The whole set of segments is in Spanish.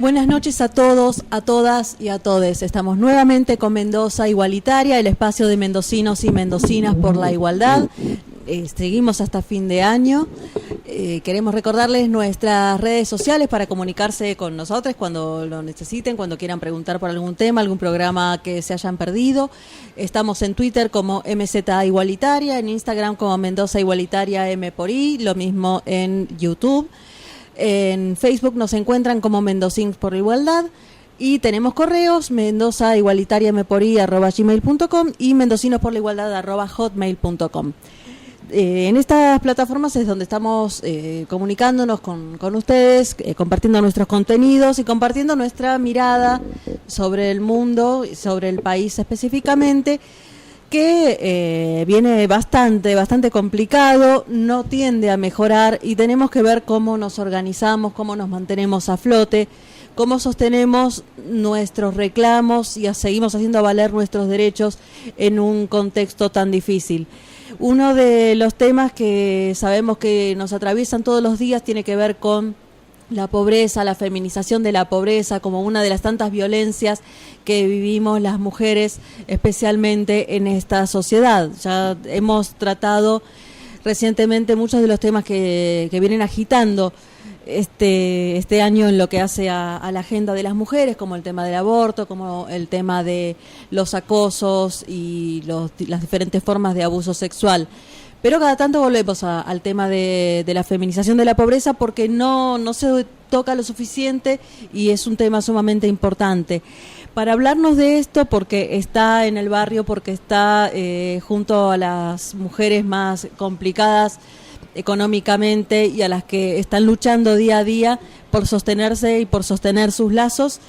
Buenas noches a todos, a todas y a todes. Estamos nuevamente con Mendoza Igualitaria, el espacio de mendocinos y mendocinas por la igualdad. Seguimos hasta fin de año. Queremos recordarles nuestras redes sociales para comunicarse con nosotros cuando lo necesiten, cuando quieran preguntar por algún tema, algún programa que se hayan perdido. Estamos en Twitter como MZA Igualitaria, en Instagram como Mendoza Igualitaria M por I, lo mismo en YouTube. En Facebook nos encuentran como Mendocins por la Igualdad y tenemos correos mendozaigualitariamporí@gmail.com y mendocinosporlaigualdad@hotmail.com. En estas plataformas es donde estamos comunicándonos con ustedes, compartiendo nuestros contenidos y compartiendo nuestra mirada sobre el mundo, sobre el país específicamente, que viene bastante complicado, no tiende a mejorar y tenemos que ver cómo nos organizamos, cómo nos mantenemos a flote, cómo sostenemos nuestros reclamos y seguimos haciendo valer nuestros derechos en un contexto tan difícil. Uno de los temas que sabemos que nos atraviesan todos los días tiene que ver con la pobreza, la feminización de la pobreza como una de las tantas violencias que vivimos las mujeres, especialmente en esta sociedad. Ya hemos tratado recientemente muchos de los temas que vienen agitando este año en lo que hace a la agenda de las mujeres, como el tema del aborto, como el tema de los acosos y las diferentes formas de abuso sexual. Pero cada tanto volvemos al tema de la feminización de la pobreza porque no se toca lo suficiente y es un tema sumamente importante. Para hablarnos de esto, porque está en el barrio, porque está junto a las mujeres más complicadas económicamente y a las que están luchando día a día por sostenerse y por sostener sus lazos,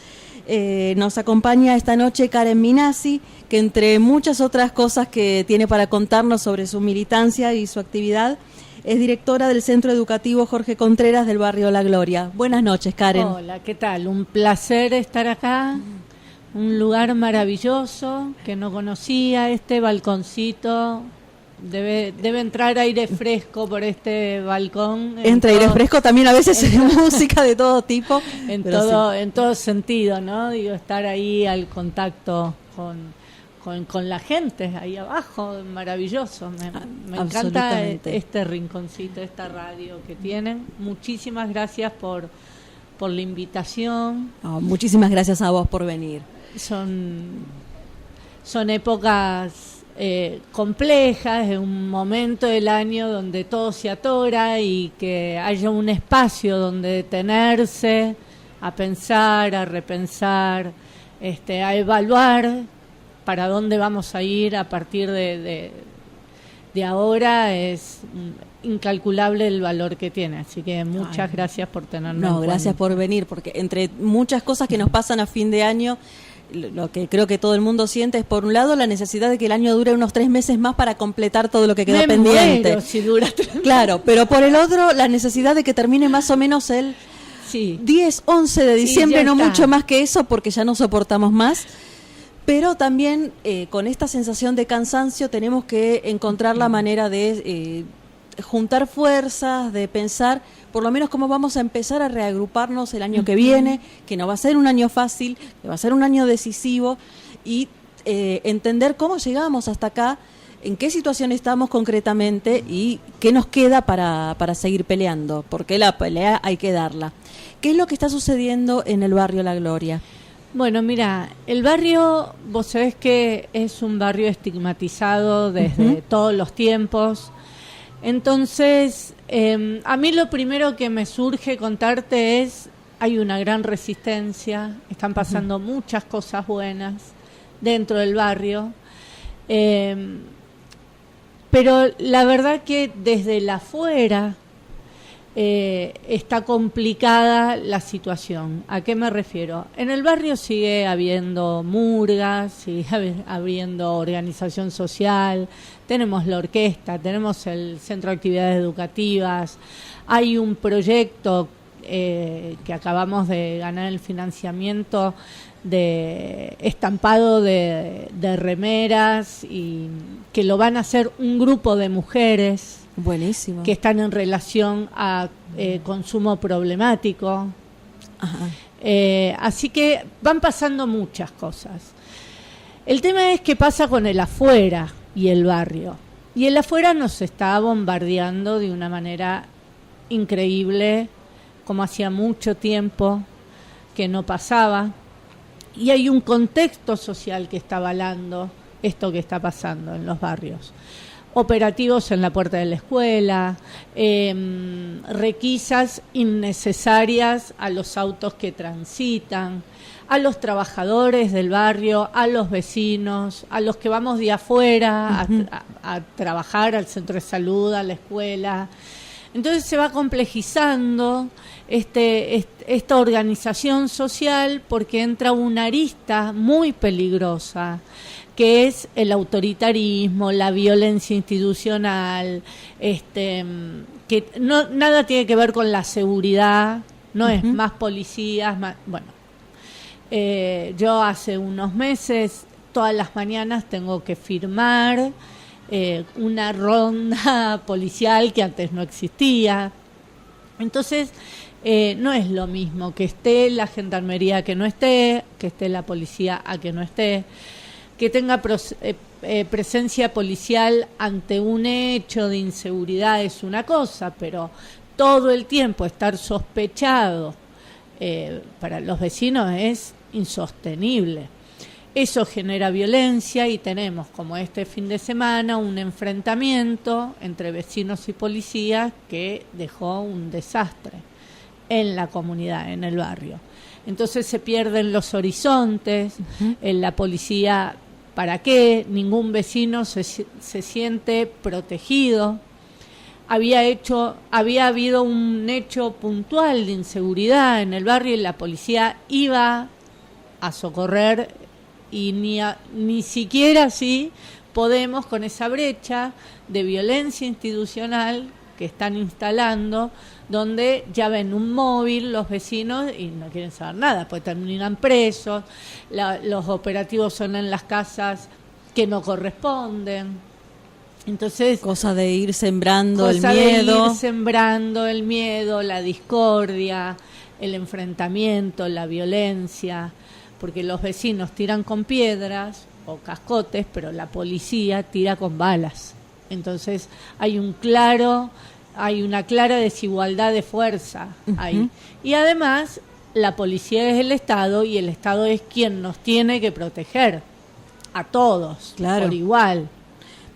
nos acompaña esta noche Karen Minasi, que entre muchas otras cosas que tiene para contarnos sobre su militancia y su actividad, es directora del Centro Educativo Jorge Contreras del barrio La Gloria. Buenas noches, Karen. Hola, ¿qué tal? Un placer estar acá, un lugar maravilloso que no conocía, este balconcito. Debe entrar aire fresco por este balcón. Entra aire fresco también a veces en música de todo tipo. En todo sentido, ¿no? Digo, estar ahí al contacto con la gente ahí abajo, maravilloso. Me encanta este rinconcito, esta radio que tienen. Muchísimas gracias por la invitación. Muchísimas gracias a vos por venir. Son épocas complejas, es un momento del año donde todo se atora y que haya un espacio donde detenerse, a pensar, a repensar, a evaluar para dónde vamos a ir a partir de ahora, es incalculable el valor que tiene. Así que muchas gracias por tenernos en cuenta. Gracias por venir, porque entre muchas cosas que nos pasan a fin de año, lo que creo que todo el mundo siente es, por un lado, la necesidad de que el año dure unos 3 meses más para completar todo lo que quedó pendiente. Muero si dura 3 meses. Claro, pero por el otro, la necesidad de que termine más o menos el 10, 11 de diciembre, no mucho más que eso, porque ya no soportamos más. Pero también con esta sensación de cansancio tenemos que encontrar la manera de juntar fuerzas, de pensar por lo menos cómo vamos a empezar a reagruparnos el año que viene, que no va a ser un año fácil, que va a ser un año decisivo, y entender cómo llegamos hasta acá, en qué situación estamos concretamente y qué nos queda para seguir peleando, porque la pelea hay que darla. ¿Qué es lo que está sucediendo en el barrio La Gloria? Bueno, mira, el barrio, vos sabés que es un barrio estigmatizado desde todos los tiempos. Entonces, a mí lo primero que me surge contarte es, hay una gran resistencia, están pasando muchas cosas buenas dentro del barrio, pero la verdad que desde la afuera está complicada la situación. ¿A qué me refiero? En el barrio sigue habiendo murgas, sigue habiendo organización social, tenemos la orquesta, tenemos el Centro de Actividades Educativas, hay un proyecto que acabamos de ganar el financiamiento de estampado de remeras, y que lo van a hacer un grupo de mujeres. Buenísimo. Que están en relación a consumo problemático. Ajá. Así que van pasando muchas cosas. El tema es qué pasa con el afuera y el barrio. Y el afuera nos está bombardeando de una manera increíble, como hacía mucho tiempo que no pasaba. Y hay un contexto social que está avalando esto que está pasando en los barrios. Operativos en la puerta de la escuela, requisas innecesarias a los autos que transitan, a los trabajadores del barrio, a los vecinos, a los que vamos de afuera a trabajar al centro de salud, a la escuela. Entonces se va complejizando esta organización social porque entra una arista muy peligrosa, que es el autoritarismo, la violencia institucional, que nada tiene que ver con la seguridad, no es más policías, más, bueno. Yo hace unos meses, todas las mañanas tengo que firmar una ronda policial que antes no existía. Entonces, no es lo mismo que esté la gendarmería que no esté, que esté la policía a que no esté, que tenga presencia policial ante un hecho de inseguridad es una cosa, pero todo el tiempo estar sospechado para los vecinos es insostenible. Eso genera violencia y tenemos, como este fin de semana, un enfrentamiento entre vecinos y policías que dejó un desastre en la comunidad, en el barrio. Entonces se pierden los horizontes, la policía, ¿para qué? Ningún vecino se siente protegido. Había habido un hecho puntual de inseguridad en el barrio y la policía iba a socorrer y ni siquiera así podemos, con esa brecha de violencia institucional que están instalando, donde ya ven un móvil los vecinos y no quieren saber nada, pues terminan presos, los operativos son en las casas que no corresponden. Entonces, cosa de ir sembrando el miedo. Ir sembrando el miedo, la discordia, el enfrentamiento, la violencia, porque los vecinos tiran con piedras o cascotes, pero la policía tira con balas. Entonces hay una clara desigualdad de fuerza ahí. Y además la policía es el Estado y el Estado es quien nos tiene que proteger a todos, claro, por igual.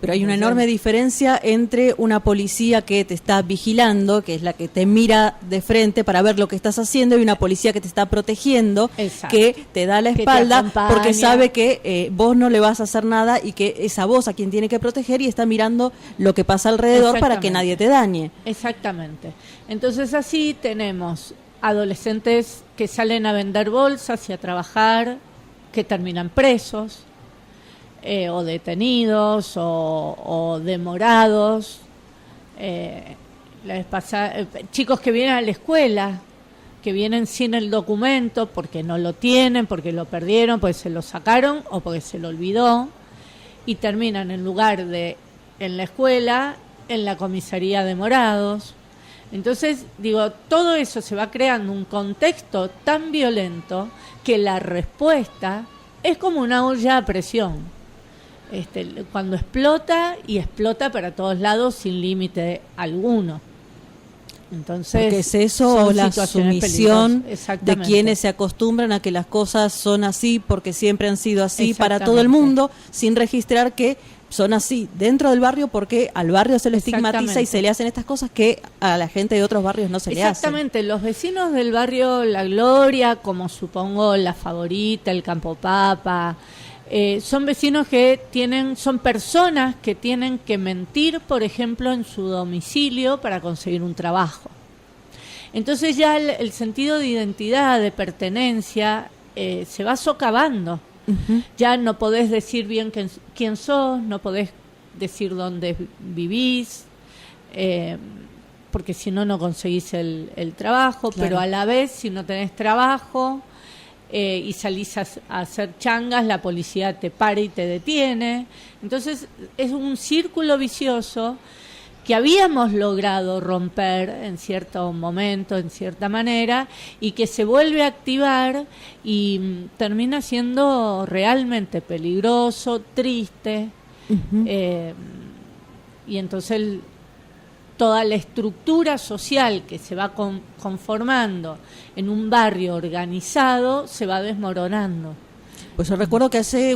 Pero hay una enorme diferencia entre una policía que te está vigilando, que es la que te mira de frente para ver lo que estás haciendo, y una policía que te está protegiendo, exacto, que te da la espalda porque sabe que vos no le vas a hacer nada y que es a vos a quien tiene que proteger y está mirando lo que pasa alrededor para que nadie te dañe. Exactamente. Entonces así tenemos adolescentes que salen a vender bolsas y a trabajar, que terminan presos, o detenidos o demorados, chicos que vienen a la escuela, que vienen sin el documento porque no lo tienen, porque lo perdieron, porque se lo sacaron o porque se lo olvidó, y terminan en lugar de en la escuela, en la comisaría demorados. Entonces, digo, todo eso se va creando un contexto tan violento que la respuesta es como una olla a presión. Cuando explota, y explota para todos lados sin límite alguno. Entonces, porque es eso, o la sumisión de quienes se acostumbran a que las cosas son así porque siempre han sido así para todo el mundo, sin registrar que son así dentro del barrio, porque al barrio se le estigmatiza y se le hacen estas cosas que a la gente de otros barrios no se le hacen. Exactamente, los vecinos del barrio La Gloria, como supongo La Favorita, el Campo Papa, son vecinos que son personas que tienen que mentir, por ejemplo, en su domicilio para conseguir un trabajo. Entonces ya el sentido de identidad, de pertenencia, se va socavando. Ya no podés decir bien quién sos, no podés decir dónde vivís, porque si no, no conseguís el trabajo, claro. Pero a la vez, si no tenés trabajo y salís a hacer changas, la policía te para y te detiene. Entonces es un círculo vicioso que habíamos logrado romper en cierto momento, en cierta manera, y que se vuelve a activar y termina siendo realmente peligroso, triste, y entonces toda la estructura social que se va conformando en un barrio organizado se va desmoronando. Pues yo recuerdo que hace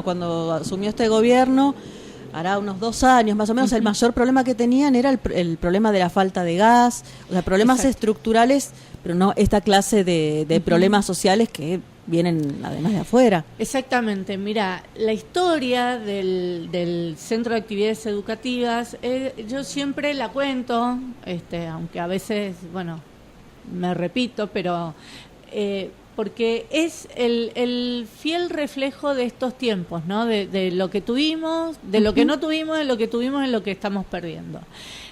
cuando asumió este gobierno, hará unos 2 años más o menos, el mayor problema que tenían era el problema de la falta de gas, o sea, problemas estructurales, pero no esta clase de problemas sociales que vienen además de afuera. Exactamente, mira, la historia del Centro de Actividades Educativas, yo siempre la cuento, aunque a veces, me repito, pero porque es el fiel reflejo de estos tiempos, ¿no? De lo que tuvimos, de lo que no tuvimos, de lo que tuvimos, de lo que estamos perdiendo.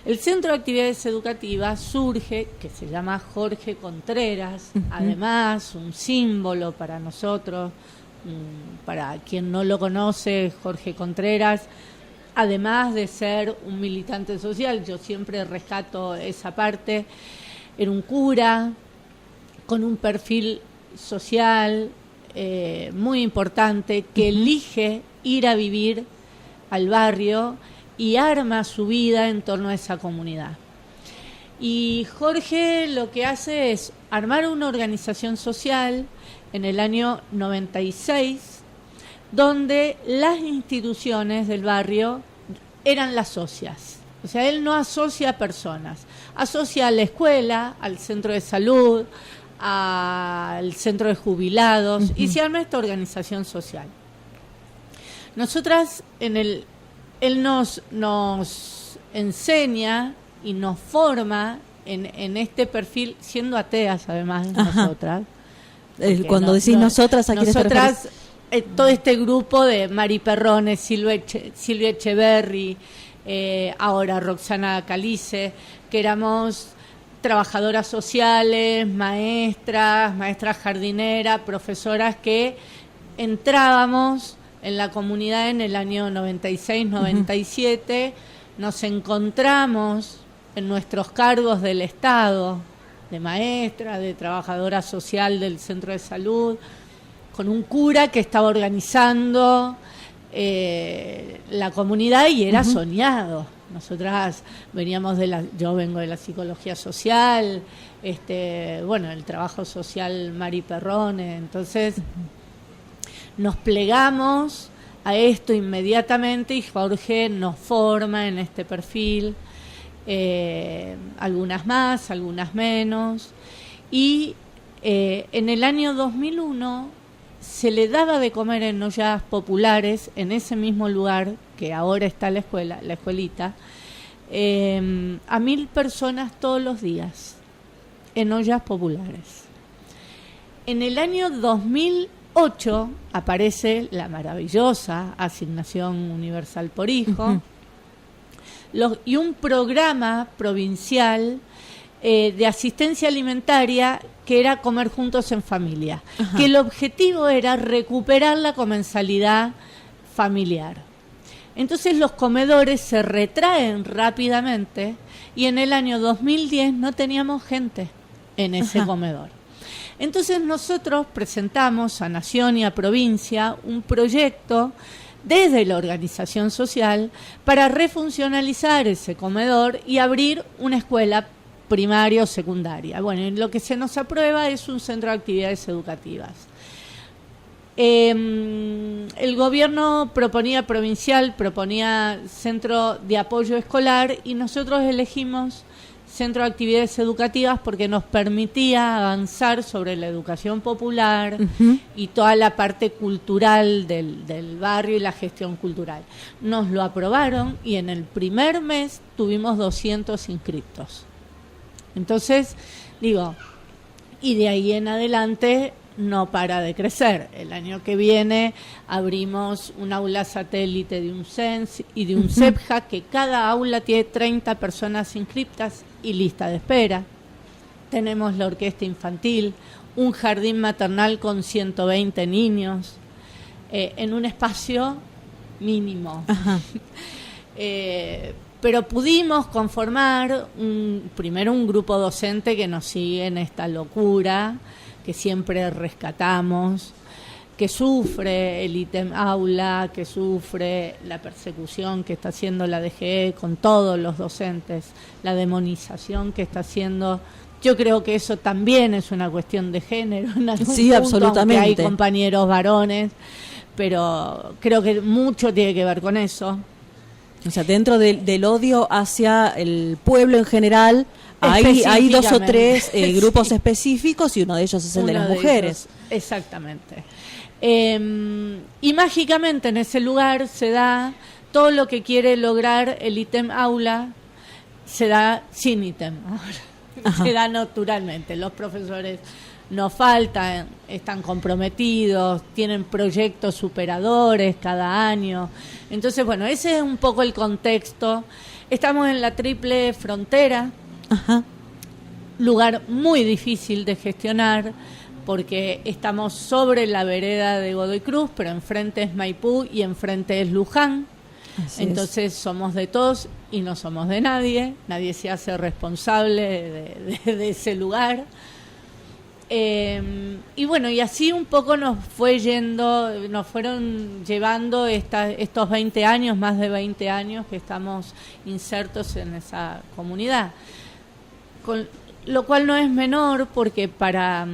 El Centro de Actividades Educativas surge, que se llama Jorge Contreras, además un símbolo para nosotros, para quien no lo conoce, Jorge Contreras, además de ser un militante social, yo siempre rescato esa parte, era un cura con un perfil social muy importante que elige ir a vivir al barrio y arma su vida en torno a esa comunidad. Y Jorge lo que hace es armar una organización social en el año 96, donde las instituciones del barrio eran las socias. O sea, él no asocia a personas, asocia a la escuela, al centro de salud, al centro de jubilados, y se arma esta organización social. Nosotras él nos enseña y nos forma en este perfil, siendo ateas además nosotras. Cuando decís nosotras, ¿a quiénes te refieres? Todo este grupo de Mari Perrone, Silvia Echeverri, ahora Roxana Calice, que éramos trabajadoras sociales, maestras jardineras, profesoras que entrábamos en la comunidad en el año 96-97, nos encontramos en nuestros cargos del Estado, de maestra, de trabajadora social del centro de salud, con un cura que estaba organizando la comunidad y era soñado. Nosotras veníamos yo vengo de la psicología social, el trabajo social Mari Perrone, entonces nos plegamos a esto inmediatamente y Jorge nos forma en este perfil, algunas más, algunas menos, y en el año 2001 se le daba de comer en ollas populares en ese mismo lugar que ahora está la escuelita, a 1.000 personas todos los días en ollas populares. En el año 2008 aparece la maravillosa Asignación Universal por Hijo y un programa provincial de asistencia alimentaria que era Comer Juntos en Familia, que el objetivo era recuperar la comensalidad familiar. Entonces los comedores se retraen rápidamente y en el año 2010 no teníamos gente en ese comedor. Entonces nosotros presentamos a Nación y a provincia un proyecto desde la organización social para refuncionalizar ese comedor y abrir una escuela primaria o secundaria. Bueno, lo que se nos aprueba es un centro de actividades educativas. El gobierno proponía centro de apoyo escolar y nosotros elegimos centro de actividades educativas porque nos permitía avanzar sobre la educación popular y toda la parte cultural del barrio y la gestión cultural. Nos lo aprobaron y en el primer mes tuvimos 200 inscriptos. Entonces, y de ahí en adelante no para de crecer. El año que viene abrimos un aula satélite de un CENS y de un CEPJA, que cada aula tiene 30 personas inscriptas y lista de espera. Tenemos la orquesta infantil, un jardín maternal con 120 niños, en un espacio mínimo. pero pudimos conformar primero un grupo docente que nos sigue en esta locura, que siempre rescatamos, que sufre el ítem aula, que sufre la persecución que está haciendo la DGE con todos los docentes, la demonización que está haciendo. Yo creo que eso también es una cuestión de género en algún punto, absolutamente. aunque hay compañeros varones, pero creo que mucho tiene que ver con eso. O sea, dentro del odio hacia el pueblo en general, hay 2 o 3 grupos específicos y uno de ellos es el de las mujeres. Exactamente. Y mágicamente en ese lugar se da todo lo que quiere lograr el ítem aula, se da sin ítem ahora. Se da naturalmente. Los profesores no faltan, están comprometidos, tienen proyectos superadores cada año. Entonces, bueno, ese es un poco el contexto. Estamos en la triple frontera, lugar muy difícil de gestionar, porque estamos sobre la vereda de Godoy Cruz, pero enfrente es Maipú y enfrente es Luján. Entonces somos de todos y no somos de nadie. Nadie se hace responsable de ese lugar. Y bueno, y así un poco nos fueron llevando estos 20 años, más de 20 años que estamos insertos en esa comunidad. Lo cual no es menor, porque para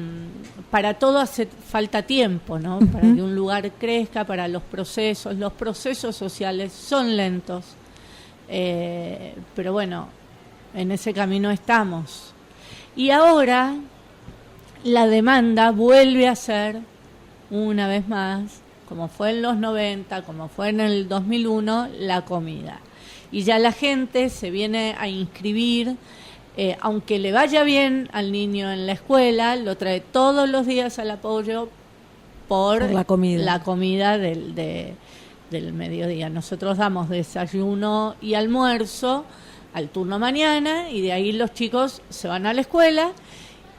todo hace falta tiempo, ¿no? Para que un lugar crezca, para los procesos sociales son lentos, pero bueno, en ese camino estamos. Y ahora la demanda vuelve a ser, una vez más, como fue en los 90, como fue en el 2001, la comida. Y ya la gente se viene a inscribir. Aunque le vaya bien al niño en la escuela, lo trae todos los días al apoyo por la comida del mediodía. Nosotros damos desayuno y almuerzo al turno mañana, y de ahí los chicos se van a la escuela,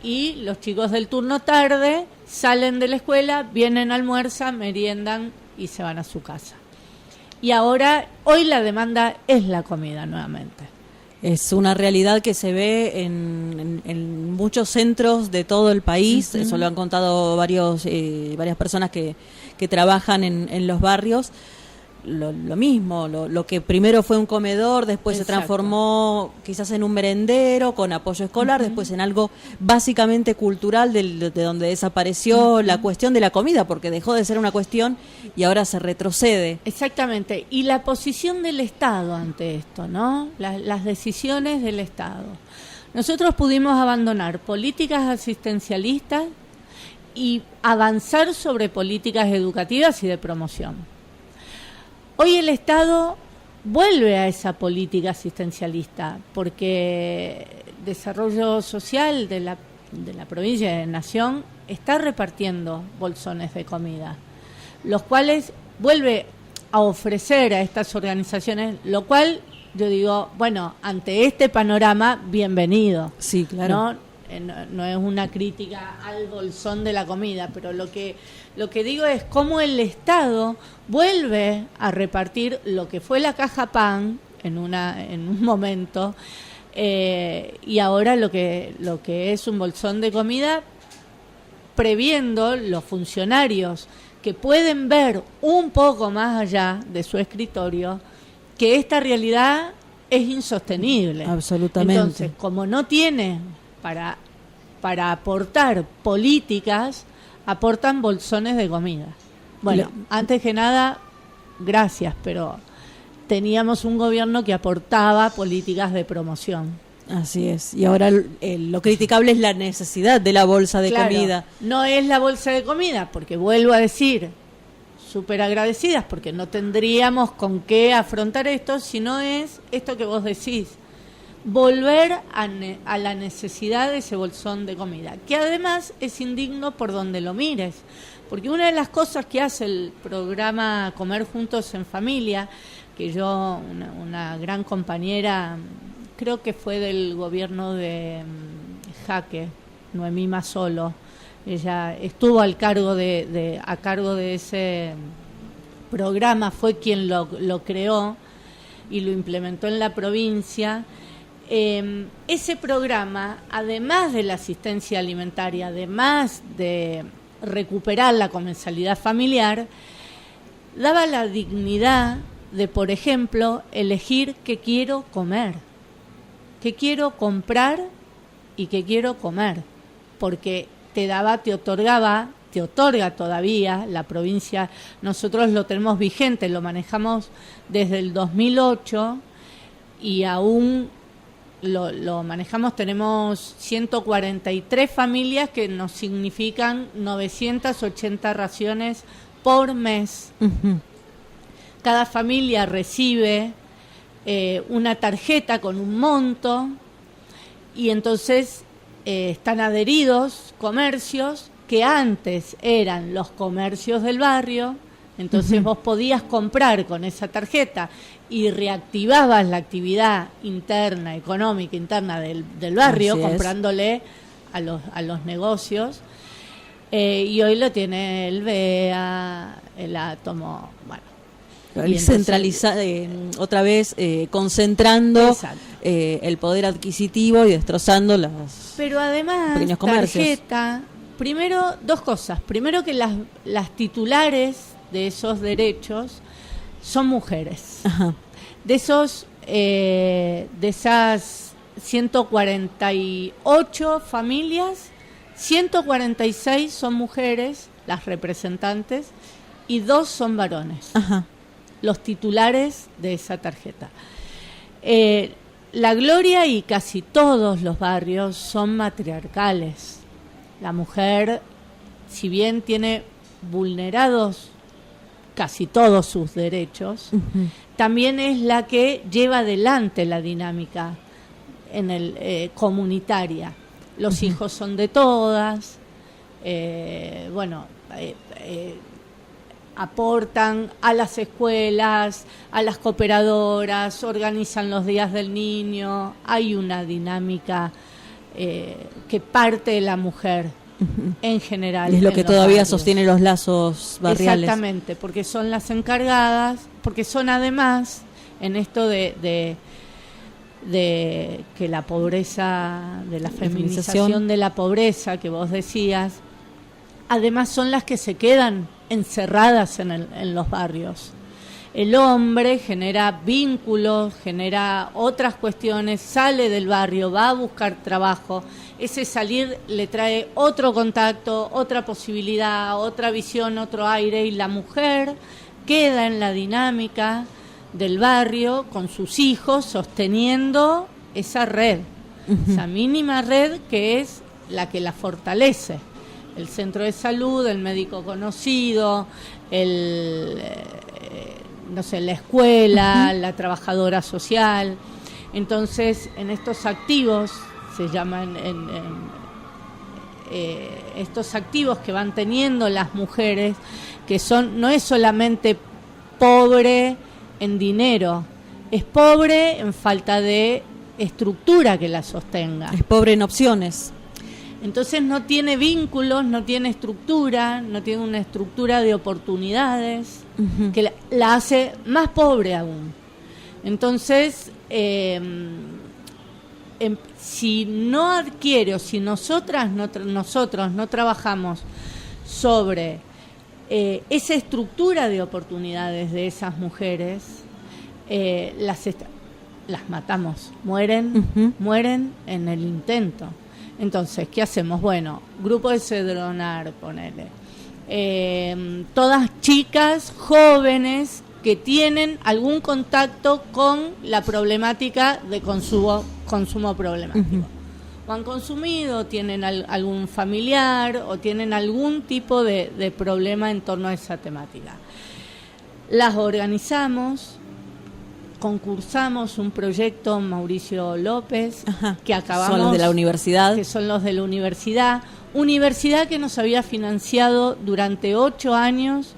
y los chicos del turno tarde salen de la escuela, vienen, almuerzan, meriendan y se van a su casa. Y hoy la demanda es la comida nuevamente. Es una realidad que se ve en muchos centros de todo el país. Eso lo han contado varias personas que trabajan en los barrios. Lo mismo, lo que primero fue un comedor, después se transformó quizás en un merendero con apoyo escolar, después en algo básicamente cultural de donde desapareció la cuestión de la comida, porque dejó de ser una cuestión y ahora se retrocede. Exactamente, y la posición del Estado ante esto, ¿no? Las decisiones del Estado. Nosotros pudimos abandonar políticas asistencialistas y avanzar sobre políticas educativas y de promoción. Hoy el Estado vuelve a esa política asistencialista, porque Desarrollo Social de la provincia de Nación está repartiendo bolsones de comida, los cuales vuelve a ofrecer a estas organizaciones, lo cual yo digo, bueno, ante este panorama, bienvenido. Sí, claro. No es una crítica al bolsón de la comida, pero lo que digo es cómo el Estado vuelve a repartir lo que fue la caja pan en un momento, y ahora lo que es un bolsón de comida, previendo los funcionarios que pueden ver un poco más allá de su escritorio que esta realidad es insostenible. Absolutamente. Entonces, como no tiene para aportar políticas, aportan bolsones de comida. Bueno, antes que nada, gracias, pero teníamos un gobierno que aportaba políticas de promoción. Así es, y ahora lo criticable es la necesidad de la bolsa de comida. No es la bolsa de comida, porque vuelvo a decir, súper agradecidas, porque no tendríamos con qué afrontar esto, sino es esto que vos decís, volver a la necesidad de ese bolsón de comida, que además es indigno por donde lo mires, porque una de las cosas que hace el programa Comer Juntos en Familia, que yo, una gran compañera, creo que fue del gobierno de Jaque, Noemí Mazzolo, ella estuvo a cargo de ese programa, fue quien lo creó, y lo implementó en la provincia. Ese programa, además de la asistencia alimentaria, además de recuperar la comensalidad familiar, daba la dignidad de, por ejemplo, elegir qué quiero comer, qué quiero comprar y qué quiero comer, porque te otorga todavía la provincia. Nosotros lo tenemos vigente, lo manejamos desde el 2008 y aún lo manejamos. Tenemos 143 familias que nos significan 980 raciones por mes. Uh-huh. Cada familia recibe una tarjeta con un monto y entonces están adheridos comercios que antes eran los comercios del barrio. Entonces uh-huh. Vos podías comprar con esa tarjeta y reactivabas la actividad interna, económica interna del barrio, comprándole a los negocios. Y hoy lo tiene el BEA, el Átomo, bueno. Otra vez concentrando el poder adquisitivo y destrozando los Pero además, pequeños comercios. Tarjeta, primero, dos cosas. Primero, que las titulares de esos derechos son mujeres. Ajá. De esas 148 familias, 146 son mujeres, las representantes, y 2 son varones. Ajá. Los titulares de esa tarjeta. La Gloria y casi todos los barrios son matriarcales. La mujer, si bien tiene vulnerados casi todos sus derechos, uh-huh. también es la que lleva adelante la dinámica en el comunitaria. Los uh-huh. hijos son de todas, aportan a las escuelas, a las cooperadoras, organizan los días del niño. Hay una dinámica que parte de la mujer uh-huh. en general. Y es lo que todavía barrios. Sostiene los lazos barriales. Exactamente, porque son las encargadas, porque son además, en esto de que la pobreza, de la feminización de la pobreza que vos decías, además son las que se quedan encerradas en los barrios. El hombre genera vínculos, genera otras cuestiones, sale del barrio, va a buscar trabajo. Ese salir le trae otro contacto, otra posibilidad, otra visión, otro aire, y la mujer queda en la dinámica del barrio con sus hijos sosteniendo esa red, uh-huh. esa mínima red que es la que la fortalece. El centro de salud, el médico conocido, la escuela, uh-huh. la trabajadora social. Entonces, en estos activos, se llaman estos activos que van teniendo las mujeres, que no es solamente pobre en dinero, es pobre en falta de estructura que la sostenga. Es pobre en opciones. Entonces no tiene vínculos, no tiene estructura, no tiene una estructura de oportunidades uh-huh. que la hace más pobre aún. Entonces, si no adquiere, o si nosotros no trabajamos sobre esa estructura de oportunidades de esas mujeres, las matamos, mueren en el intento. Entonces, ¿qué hacemos? Bueno, grupo de Cedronar, ponele. Todas chicas jóvenes que tienen algún contacto con la problemática de consumo problemático. Uh-huh. O han consumido, tienen algún familiar o tienen algún tipo de problema en torno a esa temática. Las organizamos, concursamos un proyecto Mauricio López, ajá, que acabamos... Son los de la universidad. Que son los de la universidad. Universidad que nos había financiado durante 8 años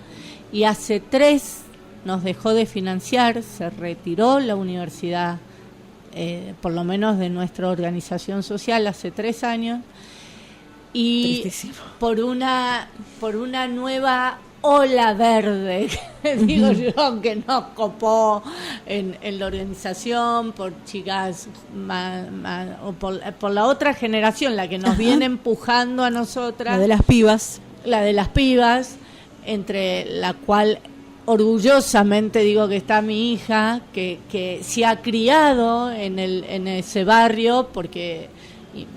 y hace 3 nos dejó de financiar, se retiró la universidad, por lo menos de nuestra organización social, hace 3 años. Y tristísimo. por una nueva ola verde, digo yo, que nos copó en la organización por chicas o por la otra generación, la que nos viene empujando a nosotras. La de las pibas. La de las pibas, entre la cual orgullosamente digo que está mi hija, que se ha criado en ese barrio, porque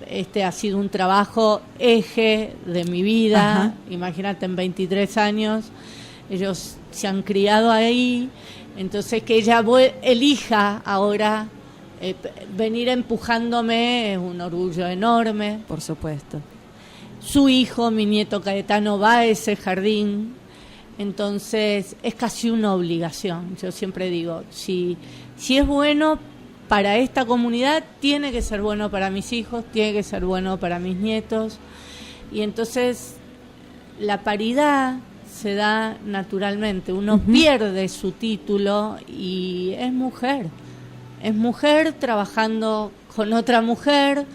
este ha sido un trabajo eje de mi vida. Ajá. Imagínate, en 23 años ellos se han criado ahí, entonces que ella elija ahora venir empujándome es un orgullo enorme. Por supuesto. Su hijo, mi nieto Caetano, va a ese jardín, entonces es casi una obligación. Yo siempre digo, si es bueno para esta comunidad, tiene que ser bueno para mis hijos, tiene que ser bueno para mis nietos. Y entonces la paridad se da naturalmente. Uno pierde su título y es mujer. Es mujer trabajando con otra mujer,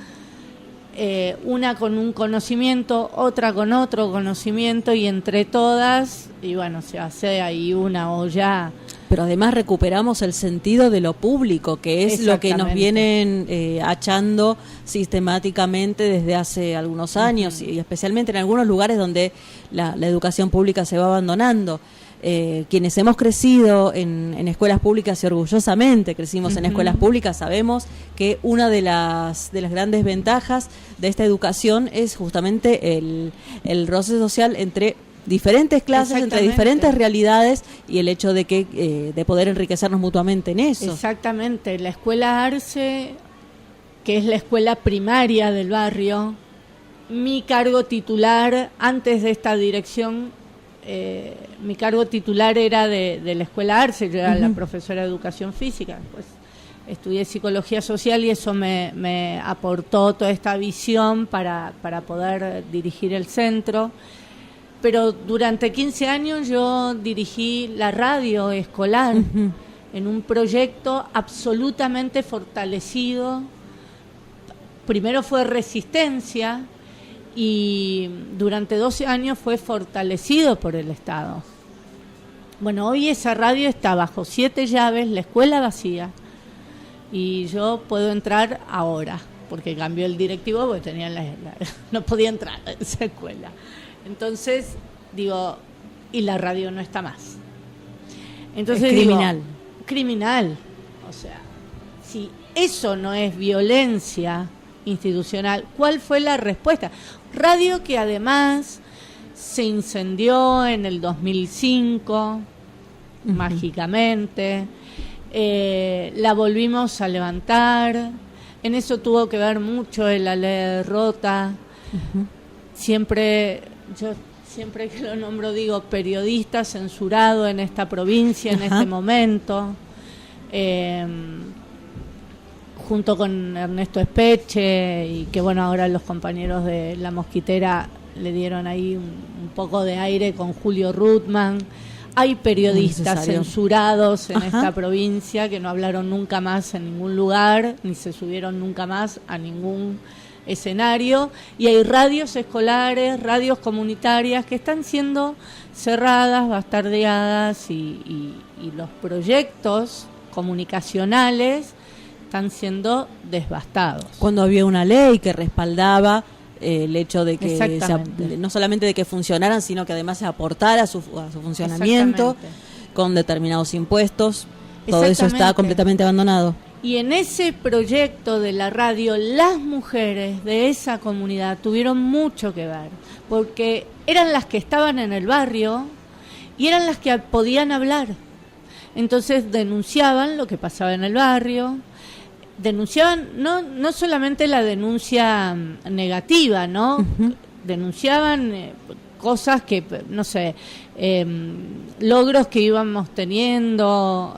una con un conocimiento, otra con otro conocimiento, y entre todas, y bueno, se hace ahí una olla. Pero además recuperamos el sentido de lo público, que es lo que nos vienen achando sistemáticamente desde hace algunos años, y especialmente en algunos lugares donde la educación pública se va abandonando. Quienes hemos crecido en escuelas públicas, y orgullosamente crecimos en escuelas públicas, sabemos que una de las grandes ventajas de esta educación es justamente el roce social entre diferentes clases, entre diferentes realidades, y el hecho de que de poder enriquecernos mutuamente en eso. Exactamente. La escuela Arce, que es la escuela primaria del barrio, mi cargo titular antes de esta dirección, mi cargo titular era de la escuela Arce. Yo era la profesora de educación física, pues estudié psicología social y eso me aportó toda esta visión para poder dirigir el centro. Pero durante 15 años yo dirigí la radio escolar en un proyecto absolutamente fortalecido. Primero fue Resistencia y durante 12 años fue fortalecido por el Estado. Bueno, hoy esa radio está bajo 7 llaves, la escuela vacía, y yo puedo entrar ahora, porque cambió el directivo, porque tenía no podía entrar a esa escuela. Entonces, digo, y la radio no está más. Entonces, es criminal. Digo, criminal. O sea, si eso no es violencia institucional, ¿cuál fue la respuesta? Radio que además se incendió en el 2005, mágicamente. La volvimos a levantar. En eso tuvo que ver mucho el Ale Rota. Yo siempre que lo nombro digo, periodista censurado en esta provincia en este momento, junto con Ernesto Espeche, y que bueno, ahora los compañeros de La Mosquitera le dieron ahí un poco de aire con Julio Ruttman. Hay periodistas censurados en esta provincia que no hablaron nunca más en ningún lugar, ni se subieron nunca más a ningún escenario, y hay radios escolares, radios comunitarias que están siendo cerradas, bastardeadas, y los proyectos comunicacionales están siendo devastados. Cuando había una ley que respaldaba el hecho de que no solamente de que funcionaran, sino que además se aportara a su funcionamiento con determinados impuestos, todo eso está completamente abandonado. Y en ese proyecto de la radio, las mujeres de esa comunidad tuvieron mucho que ver, porque eran las que estaban en el barrio y eran las que podían hablar. Entonces denunciaban lo que pasaba en el barrio, denunciaban no solamente la denuncia negativa, ¿no? Denunciaban cosas que, no sé, logros que íbamos teniendo,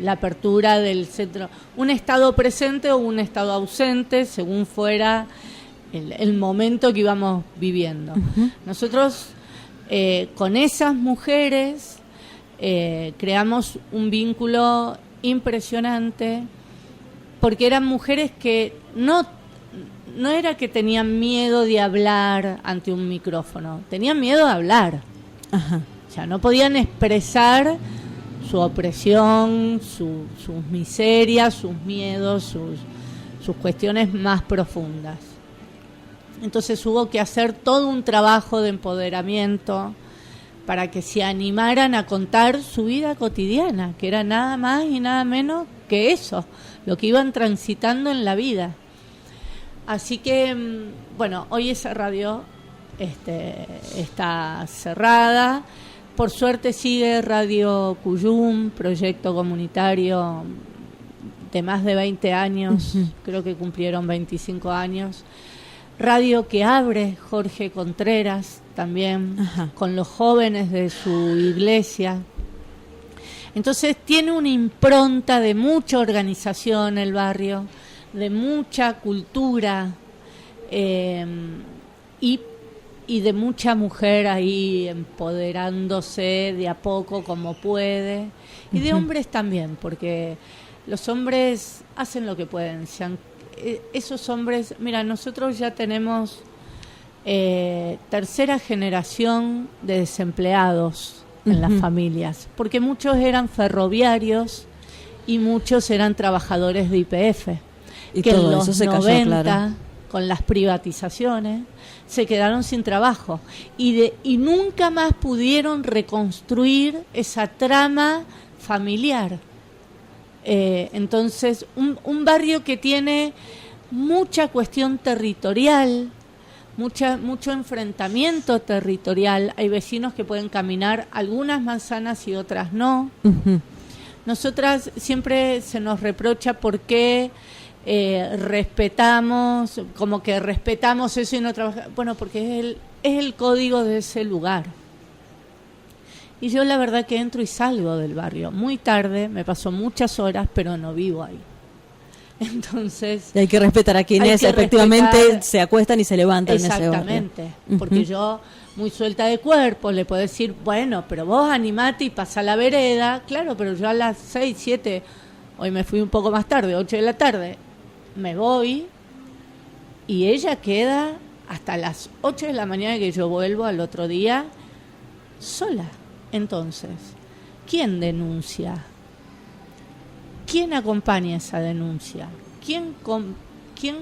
la apertura del centro, un estado presente o un estado ausente, según fuera el momento que íbamos viviendo. Nosotros, con esas mujeres, creamos un vínculo impresionante, porque eran mujeres que no era que tenían miedo de hablar ante un micrófono, tenían miedo de hablar. Ajá. O sea, no podían expresar su opresión, sus miserias, sus miedos, sus cuestiones más profundas. Entonces hubo que hacer todo un trabajo de empoderamiento para que se animaran a contar su vida cotidiana, que era nada más y nada menos que eso, lo que iban transitando en la vida. Así que, bueno, hoy esa radio está cerrada. Por suerte sigue Radio Cuyum, proyecto comunitario de más de 20 años, creo que cumplieron 25 años. Radio que abre Jorge Contreras también, con los jóvenes de su iglesia. Entonces tiene una impronta de mucha organización el barrio, de mucha cultura y de mucha mujer ahí empoderándose de a poco como puede, y de hombres también, porque los hombres hacen lo que pueden. Esos hombres, mira, nosotros ya tenemos tercera generación de desempleados en las familias, porque muchos eran ferroviarios y muchos eran trabajadores de YPF, y que todo en los eso se 90, cayó, claro, con las privatizaciones, se quedaron sin trabajo y nunca más pudieron reconstruir esa trama familiar. Entonces, un barrio que tiene mucha cuestión territorial, mucho enfrentamiento territorial. Hay vecinos que pueden caminar algunas manzanas y otras no. Nosotras siempre se nos reprocha por qué respetamos, como que respetamos eso y no trabajamos. Bueno, porque es el código de ese lugar. Y yo la verdad que entro y salgo del barrio muy tarde, me paso muchas horas, pero no vivo ahí. Entonces, y hay que respetar a quienes efectivamente se acuestan y se levantan en ese barrio. Exactamente, porque yo, muy suelta de cuerpo, le puedo decir, bueno, pero vos animate y pasa la vereda. Claro, pero yo a las 6, 7, hoy me fui un poco más tarde, 8 de la tarde, me voy y ella queda hasta las 8 de la mañana que yo vuelvo al otro día sola. Entonces, ¿quién denuncia? ¿Quién acompaña esa denuncia? ¿Quién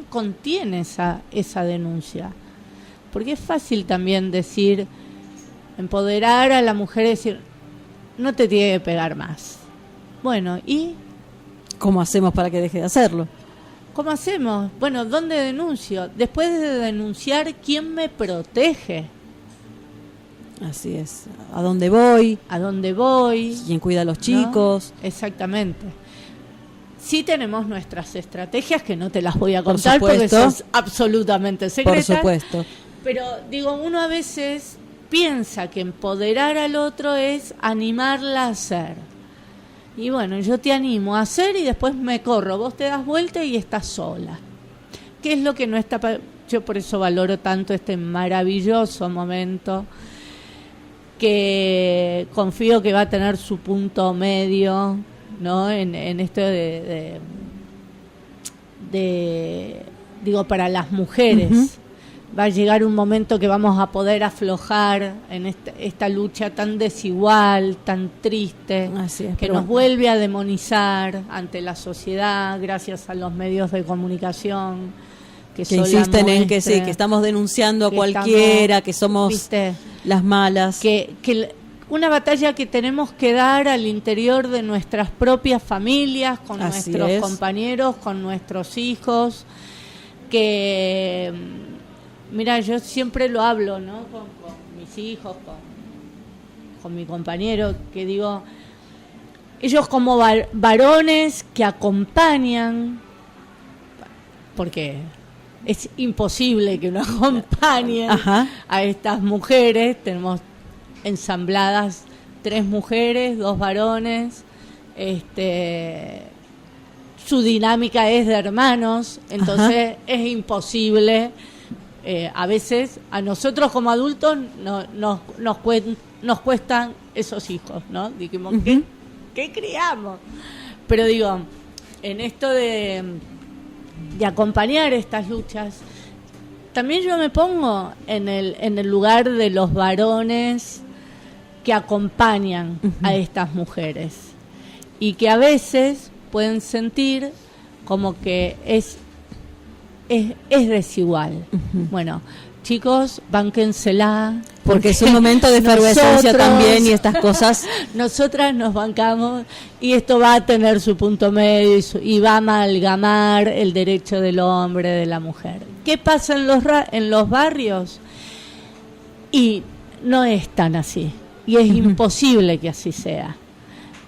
contiene esa denuncia? Porque es fácil también decir, empoderar a la mujer y decir, no te tiene que pegar más. Bueno, ¿y cómo hacemos para que deje de hacerlo? ¿Cómo hacemos? Bueno, ¿dónde denuncio? Después de denunciar, ¿quién me protege? Así es. ¿A dónde voy? ¿A dónde voy? ¿Quién cuida a los chicos? ¿No? Exactamente. Sí tenemos nuestras estrategias que no te las voy a contar porque son absolutamente secretas. Por supuesto. Pero digo, uno a veces piensa que empoderar al otro es animarla a hacer. Y bueno, yo te animo a hacer y después me corro. Vos te das vuelta y estás sola. ¿Qué es lo que no está? Yo por eso valoro tanto este maravilloso momento, que confío que va a tener su punto medio, ¿no? En esto digo, para las mujeres. Va a llegar un momento que vamos a poder aflojar en esta lucha tan desigual, tan triste, que nos vuelve a demonizar ante la sociedad gracias a los medios de comunicación que insisten en que sí, que estamos denunciando a cualquiera, que somos, ¿viste?, las malas. Que una batalla que tenemos que dar al interior de nuestras propias familias, con nuestros compañeros, con nuestros hijos, que, mira, yo siempre lo hablo, ¿no?, con mis hijos, con mi compañero, que digo, ellos como varones que acompañan, porque es imposible que no acompañen a estas mujeres. Tenemos ensambladas 3 mujeres, 2 varones. Su dinámica es de hermanos, entonces es imposible. A veces a nosotros como adultos nos cuestan esos hijos, ¿no? Dijimos, ¿qué criamos? Pero digo, en esto de acompañar estas luchas, también yo me pongo en el lugar de los varones que acompañan a estas mujeres y que a veces pueden sentir como que es desigual. Bueno, chicos, bánquensela. Porque es un momento de efervescencia también y estas cosas. Nosotras nos bancamos y esto va a tener su punto medio y va a amalgamar el derecho del hombre, de la mujer. ¿Qué pasa en los barrios? Y no es tan así. Y es imposible que así sea.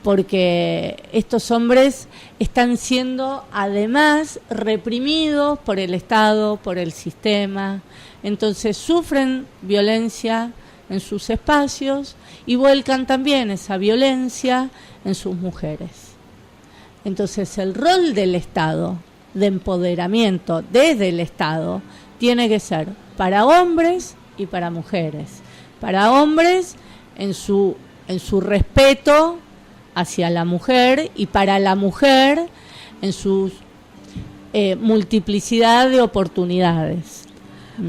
Porque estos hombres están siendo además reprimidos por el Estado, por el sistema. Entonces sufren violencia en sus espacios y vuelcan también esa violencia en sus mujeres. Entonces el rol del Estado, de empoderamiento desde el Estado, tiene que ser para hombres y para mujeres. Para hombres en su respeto hacia la mujer y para la mujer en su multiplicidad de oportunidades.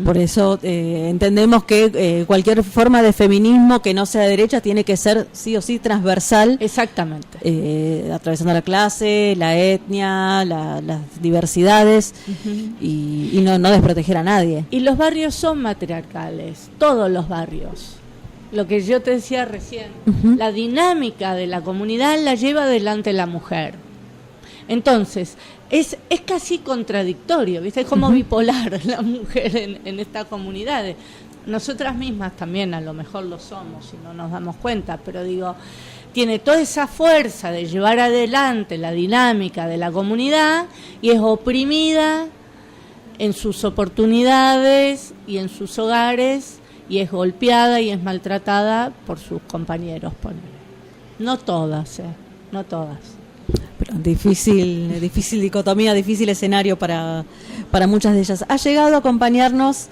Por eso entendemos que cualquier forma de feminismo que no sea de derecha tiene que ser sí o sí transversal. Exactamente. Atravesando la clase, la etnia, las diversidades y no desproteger a nadie. Y los barrios son matriarcales, todos los barrios. Lo que yo te decía recién, la dinámica de la comunidad la lleva adelante la mujer. Entonces, es casi contradictorio, ¿viste? Es como bipolar la mujer en estas comunidades. Nosotras mismas también a lo mejor lo somos y no nos damos cuenta, pero digo, tiene toda esa fuerza de llevar adelante la dinámica de la comunidad y es oprimida en sus oportunidades y en sus hogares y es golpeada y es maltratada por sus compañeros, ponele. No todas, no todas. Pero difícil dicotomía, difícil escenario para muchas de ellas. Ha llegado a acompañarnos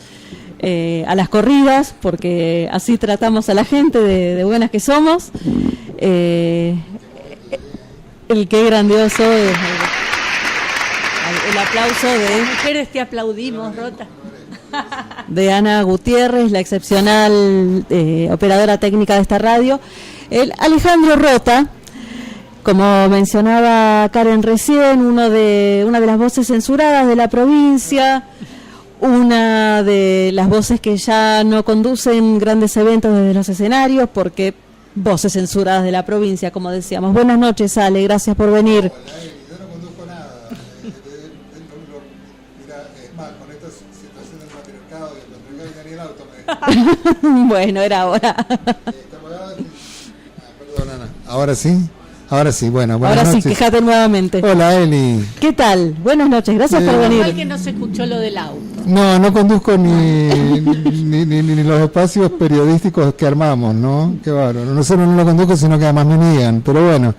a las corridas, porque así tratamos a la gente de buenas que somos. El qué grandioso el aplauso de mujeres te aplaudimos, Rota. De Ana Gutiérrez, la excepcional operadora técnica de esta radio. El Alejandro Rota, como mencionaba Karen recién, una de las voces censuradas de la provincia, una de las voces que ya no conducen grandes eventos desde los escenarios, porque voces censuradas de la provincia, como decíamos. Buenas noches, Ale, gracias por venir. Hola, yo no conduzco nada. Mira, es más, con esta situación del matriarcado y el patriarcado ni el auto me Bueno, era hora. Perdón, Ana. ¿Ahora sí? Ahora sí, bueno, buenas Ahora noches. sí, quéjate nuevamente. Hola, Eli. ¿Qué tal? Buenas noches, gracias por venir. Igual que no se escuchó lo del auto. No conduzco ni los espacios periodísticos que armamos, ¿no? Qué bárbaro. No solo no lo conduzco, sino que además me niegan, pero bueno.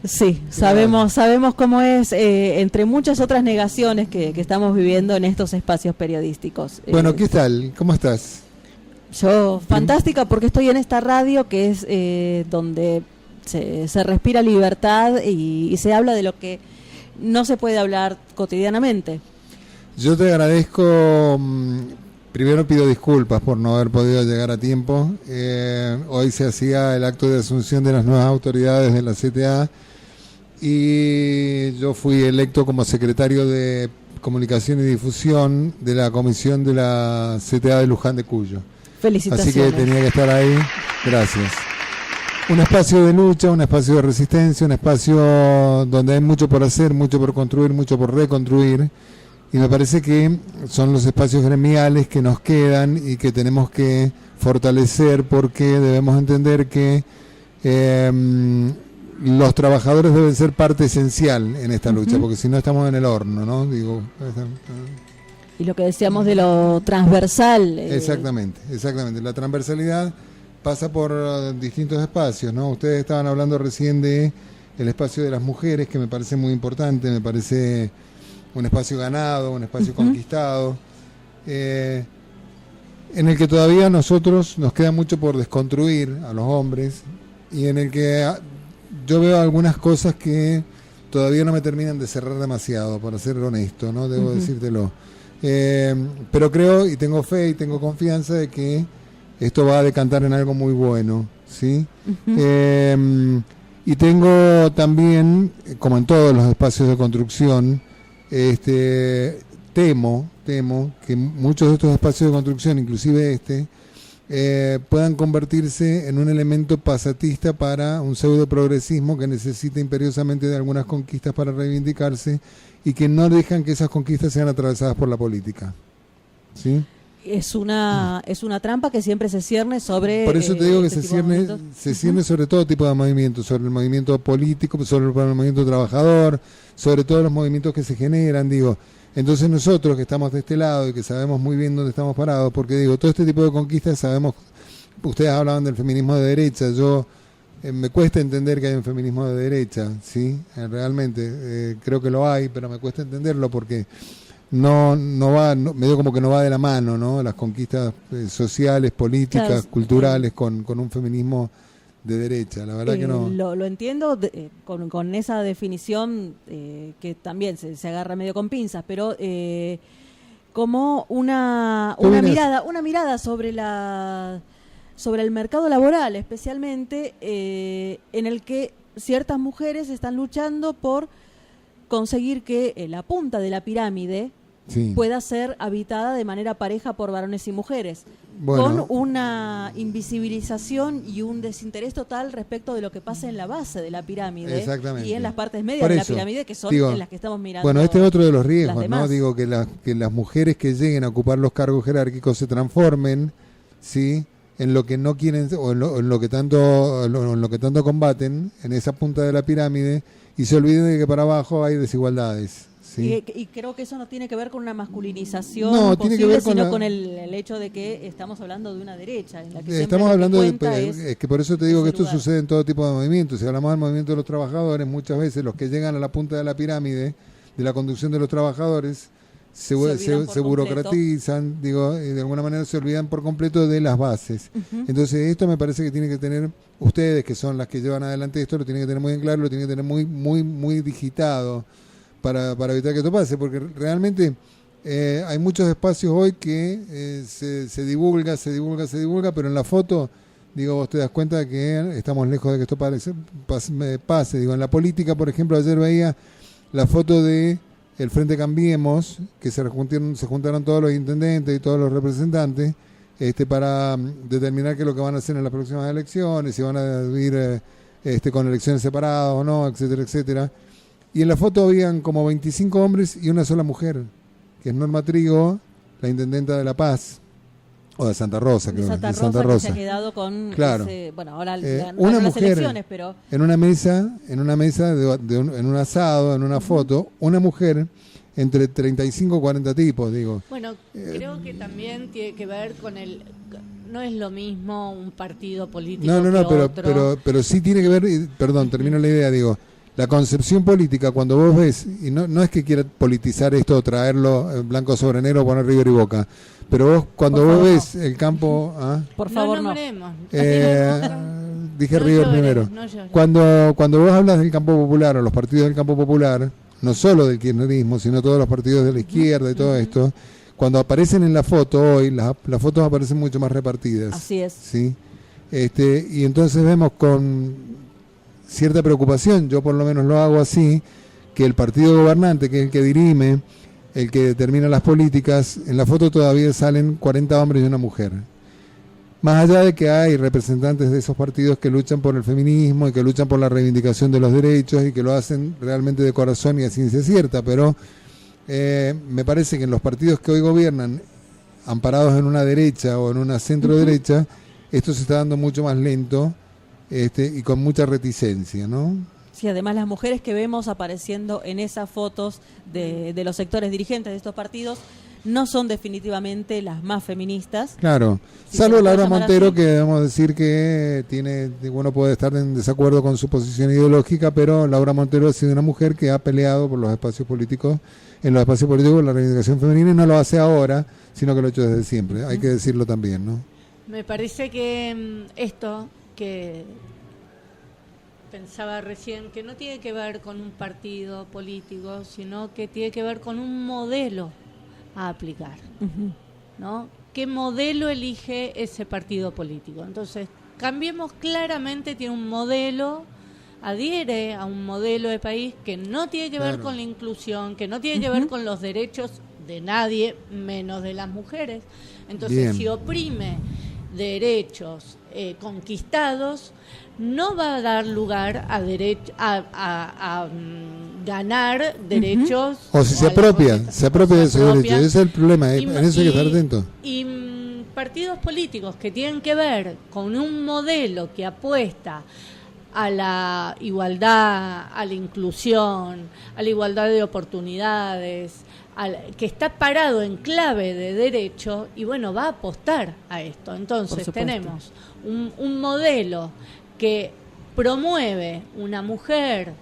Sí, sabemos cómo es, entre muchas otras negaciones que estamos viviendo en estos espacios periodísticos. Bueno, ¿qué tal? ¿Cómo estás? Yo, fantástica, porque estoy en esta radio que es donde se respira libertad y se habla de lo que no se puede hablar cotidianamente. Yo te agradezco, primero pido disculpas por no haber podido llegar a tiempo. Hoy se hacía el acto de asunción de las nuevas autoridades de la CTA y yo fui electo como secretario de Comunicación y Difusión de la comisión de la CTA de Luján de Cuyo. Felicitaciones. Así que tenía que estar ahí. Gracias. Un espacio de lucha, un espacio de resistencia, un espacio donde hay mucho por hacer, mucho por construir, mucho por reconstruir. Y me parece que son los espacios gremiales que nos quedan y que tenemos que fortalecer, porque debemos entender que los trabajadores deben ser parte esencial en esta lucha, porque si no estamos en el horno, ¿no? Digo, y lo que decíamos de lo transversal. Exactamente. La transversalidad pasa por distintos espacios, ¿no? Ustedes estaban hablando recién de el espacio de las mujeres, que me parece muy importante, me parece un espacio ganado, un espacio conquistado, en el que todavía nosotros nos queda mucho por desconstruir a los hombres, y en el que yo veo algunas cosas que todavía no me terminan de cerrar demasiado, para ser honesto, ¿no? Debo decírtelo. Pero creo y tengo fe y tengo confianza de que esto va a decantar en algo muy bueno, ¿sí? Y tengo también, como en todos los espacios de construcción, temo que muchos de estos espacios de construcción, inclusive puedan convertirse en un elemento pasatista para un pseudo progresismo que necesita imperiosamente de algunas conquistas para reivindicarse y que no dejan que esas conquistas sean atravesadas por la política, ¿sí? Es una trampa que siempre se cierne sobre... Por eso te digo que se cierne sobre todo tipo de movimientos, sobre el movimiento político, sobre el movimiento trabajador, sobre todos los movimientos que se generan, digo. Entonces nosotros que estamos de este lado y que sabemos muy bien dónde estamos parados, porque digo, todo este tipo de conquistas sabemos, ustedes hablaban del feminismo de derecha, yo me cuesta entender que hay un feminismo de derecha, ¿sí? Realmente, creo que lo hay, pero me cuesta entenderlo porque... No va, medio como que no va de la mano, ¿no? Las conquistas sociales, políticas, claro, culturales con un feminismo de derecha, la verdad que no. Lo entiendo con esa definición que también se agarra medio con pinzas, pero como una mirada sobre el mercado laboral, especialmente en el que ciertas mujeres están luchando por conseguir que la punta de la pirámide pueda ser habitada de manera pareja por varones y mujeres, con una invisibilización y un desinterés total respecto de lo que pasa en la base de la pirámide y en las partes medias de la pirámide, que son en las que estamos mirando. Bueno, este es otro de los riesgos, ¿no? Digo que las mujeres que lleguen a ocupar los cargos jerárquicos se transformen, ¿sí?, en lo que no quieren o en lo que tanto combaten en esa punta de la pirámide, y se olviden de que para abajo hay desigualdades. ¿Sí? Y creo que eso no tiene que ver con una masculinización posible, sino con el hecho de que estamos hablando de una derecha. En la que estamos hablando es que por eso te digo que esto sucede en todo tipo de movimientos. Si hablamos del movimiento de los trabajadores, muchas veces los que llegan a la punta de la pirámide de la conducción de los trabajadores se burocratizan, digo, y de alguna manera se olvidan por completo de las bases. Entonces esto me parece que tiene que tener, ustedes que son las que llevan adelante esto, lo tienen que tener muy en claro, lo tienen que tener muy, muy, muy digitado para evitar que esto pase, porque realmente hay muchos espacios hoy que se divulga, pero en la foto, digo, vos te das cuenta de que estamos lejos de que esto pase. Digo, en la política, por ejemplo, ayer veía la foto de el Frente Cambiemos, que se juntaron todos los intendentes y todos los representantes para determinar qué es lo que van a hacer en las próximas elecciones, si van a ir con elecciones separadas o no, etcétera, etcétera. Y en la foto habían como 25 hombres y una sola mujer, que es Norma Trigo, la intendenta de La Paz, o de Santa Rosa, creo. De Santa Rosa, que se ha quedado con ahora una las mujer elecciones, pero en una mesa en un asado, en una foto, una mujer entre 35 y 40 tipos, digo. Bueno, creo que también tiene que ver con no es lo mismo un partido político pero sí tiene que ver, perdón, termino la idea, digo, la concepción política, cuando vos ves, y no es que quiera politizar esto o traerlo en blanco sobre negro, poner River y Boca, pero vos cuando vos ves el campo... Por favor, no. Dije River primero. Cuando vos hablas del campo popular o los partidos del campo popular, no solo del kirchnerismo, sino todos los partidos de la izquierda y todo esto, cuando aparecen en la foto hoy, las fotos aparecen mucho más repartidas. Así es. ¿Sí? Y entonces vemos con cierta preocupación, yo por lo menos lo hago así, que el partido gobernante, que es el que dirime, el que determina las políticas, en la foto todavía salen 40 hombres y una mujer. Más allá de que hay representantes de esos partidos que luchan por el feminismo y que luchan por la reivindicación de los derechos y que lo hacen realmente de corazón y a ciencia cierta, pero me parece que en los partidos que hoy gobiernan, amparados en una derecha o en una centro derecha, esto se está dando mucho más lento y con mucha reticencia, ¿no? Sí, además las mujeres que vemos apareciendo en esas fotos de los sectores dirigentes de estos partidos no son definitivamente las más feministas. Claro, salvo Laura Montero, que debemos decir que uno puede estar en desacuerdo con su posición ideológica, pero Laura Montero ha sido una mujer que ha peleado por los espacios políticos, en los espacios políticos de la reivindicación femenina, y no lo hace ahora, sino que lo ha hecho desde siempre, hay que decirlo también, ¿no? Me parece que esto que pensaba recién, que no tiene que ver con un partido político, sino que tiene que ver con un modelo a aplicar, ¿no? qué modelo elige ese partido político. Entonces, Cambiemos claramente tiene un modelo, adhiere a un modelo de país que no tiene que ver con la inclusión, que no tiene que ver con los derechos de nadie, menos de las mujeres. Entonces, si oprime derechos conquistados, no va a dar lugar a ganar derechos. O si se apropia de esos derechos. Ese es el problema, en eso hay que estar atento. Y partidos políticos que tienen que ver con un modelo que apuesta a la igualdad, a la inclusión, a la igualdad de oportunidades, que está parado en clave de derecho, y bueno, va a apostar a esto. Entonces tenemos un modelo que promueve una mujer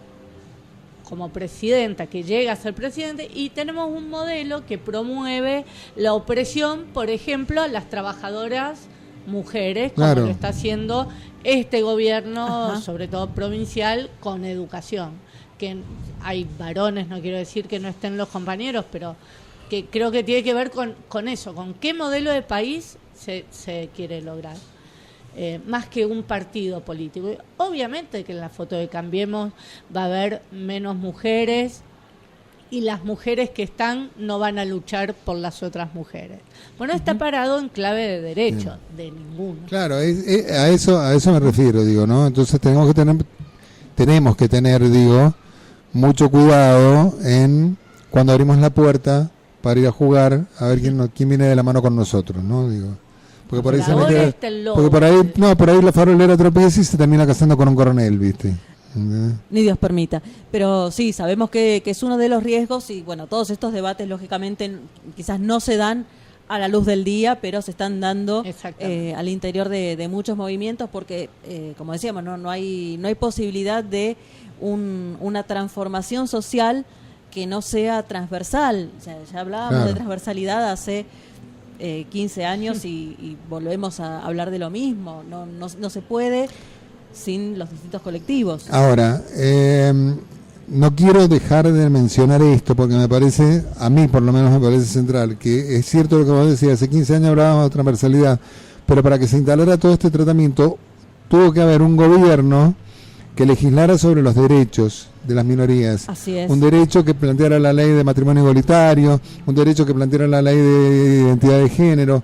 como presidenta, que llega a ser presidente, y tenemos un modelo que promueve la opresión, por ejemplo, a las trabajadoras mujeres, como lo está haciendo este gobierno, sobre todo provincial, con educación. Que hay varones, no quiero decir que no estén los compañeros, pero que creo que tiene que ver con eso, con qué modelo de país se quiere lograr. Más que un partido político. Obviamente que en la foto de Cambiemos va a haber menos mujeres, y las mujeres que están no van a luchar por las otras mujeres. Bueno, está parado en clave de derecho, de ninguno. Claro, a eso me refiero, digo, ¿no? Entonces tenemos que tener, digo, mucho cuidado en cuando abrimos la puerta para ir a jugar, a ver quién viene de la mano con nosotros, ¿no? Digo, porque por ahí por ahí la farolera tropieza y se termina casando con un coronel, ¿viste? Ni Dios permita. Pero sí, sabemos que es uno de los riesgos, y bueno, todos estos debates lógicamente quizás no se dan a la luz del día, pero se están dando al interior de muchos movimientos, porque como decíamos, no hay posibilidad de una transformación social que no sea transversal. O sea, ya hablábamos de transversalidad hace 15 años y volvemos a hablar de lo mismo. No se puede sin los distintos colectivos. Ahora, no quiero dejar de mencionar esto, porque me parece, a mí por lo menos me parece central, que es cierto lo que vos decías, hace 15 años hablábamos de transversalidad, pero para que se instalara todo este tratamiento tuvo que haber un gobierno que legislara sobre los derechos de las minorías. Así es. Un derecho que planteara la ley de matrimonio igualitario, un derecho que planteara la ley de identidad de género.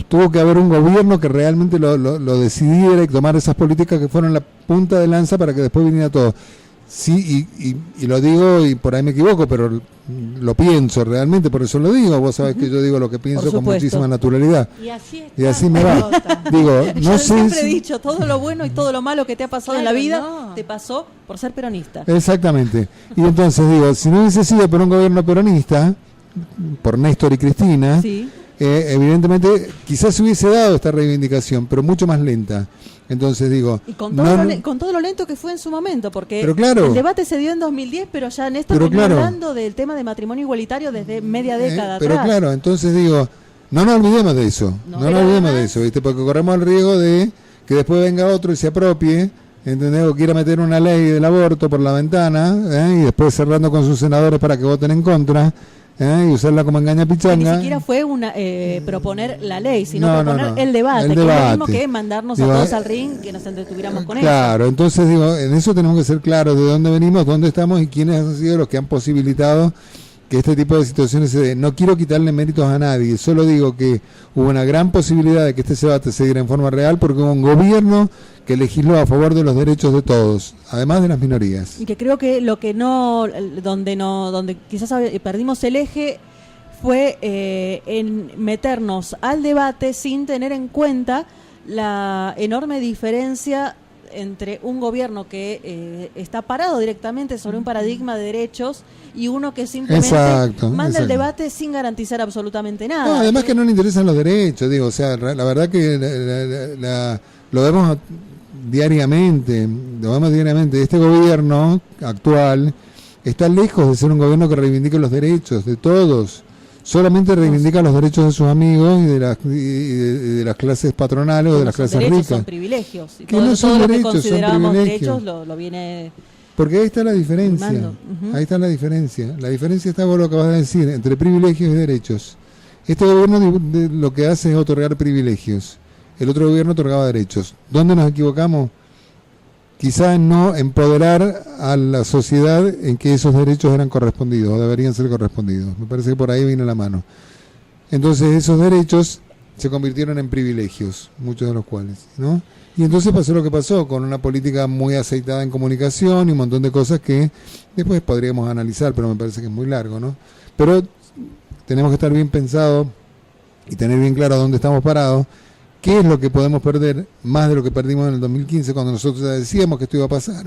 Tuvo que haber un gobierno que realmente lo decidiera y tomara esas políticas que fueron la punta de lanza para que después viniera todo. Sí, y lo digo, y por ahí me equivoco, pero lo pienso realmente, por eso lo digo. Vos sabés que yo digo lo que pienso con muchísima naturalidad. Y así me va. Digo, yo siempre he dicho, todo lo bueno y todo lo malo que te ha pasado en la vida, te pasó por ser peronista. Exactamente. Y entonces digo, si no hubiese sido por un gobierno peronista, por Néstor y Cristina, evidentemente quizás se hubiese dado esta reivindicación, pero mucho más lenta. Entonces digo, y con todo lo lento que fue en su momento, porque el debate se dio en 2010, pero ya Néstor venía hablando del tema de matrimonio igualitario desde media década atrás. Pero claro, entonces digo, no nos olvidemos de eso, no nos olvidemos de eso, ¿viste? Porque corremos el riesgo de que después venga otro y se apropie, ¿entendés? O quiera meter una ley del aborto por la ventana, y después cerrando con sus senadores para que voten en contra, y usarla como engaña pichanga. Ni siquiera fue proponer la ley, sino proponer el debate, que es lo mismo que mandarnos a todos al ring, que nos entretuviéramos con eso. Claro, entonces digo, en eso tenemos que ser claros de dónde venimos, dónde estamos y quiénes han sido los que han posibilitado que este tipo de situaciones se den. No quiero quitarle méritos a nadie, solo digo que hubo una gran posibilidad de que este debate se diera en forma real, porque hubo un gobierno que legisló a favor de los derechos de todos, además de las minorías. Y que creo que donde quizás perdimos el eje fue en meternos al debate sin tener en cuenta la enorme diferencia entre un gobierno que está parado directamente sobre un paradigma de derechos y uno que simplemente manda el debate sin garantizar absolutamente nada. No, además que no le interesan los derechos, digo, o sea, la verdad que lo vemos diariamente. Este gobierno actual está lejos de ser un gobierno que reivindique los derechos de todos. Solamente reivindica los derechos de sus amigos y de las clases patronales o de las clases ricas. Son privilegios. Y que no son derechos, lo que consideramos son privilegios. Derechos lo viene. Porque ahí está la diferencia. Ahí está la diferencia. La diferencia está, vos lo que vas a decir, entre privilegios y derechos. Este gobierno lo que hace es otorgar privilegios. El otro gobierno otorgaba derechos. ¿Dónde nos equivocamos? Quizá en no empoderar a la sociedad en que esos derechos eran correspondidos o deberían ser correspondidos. Me parece que por ahí viene la mano. Entonces esos derechos se convirtieron en privilegios, muchos de los cuales, ¿no? Y entonces pasó lo que pasó, con una política muy aceitada en comunicación y un montón de cosas que después podríamos analizar, pero me parece que es muy largo, ¿no? Pero tenemos que estar bien pensados y tener bien claro dónde estamos parados, qué es lo que podemos perder más de lo que perdimos en el 2015 cuando nosotros ya decíamos que esto iba a pasar.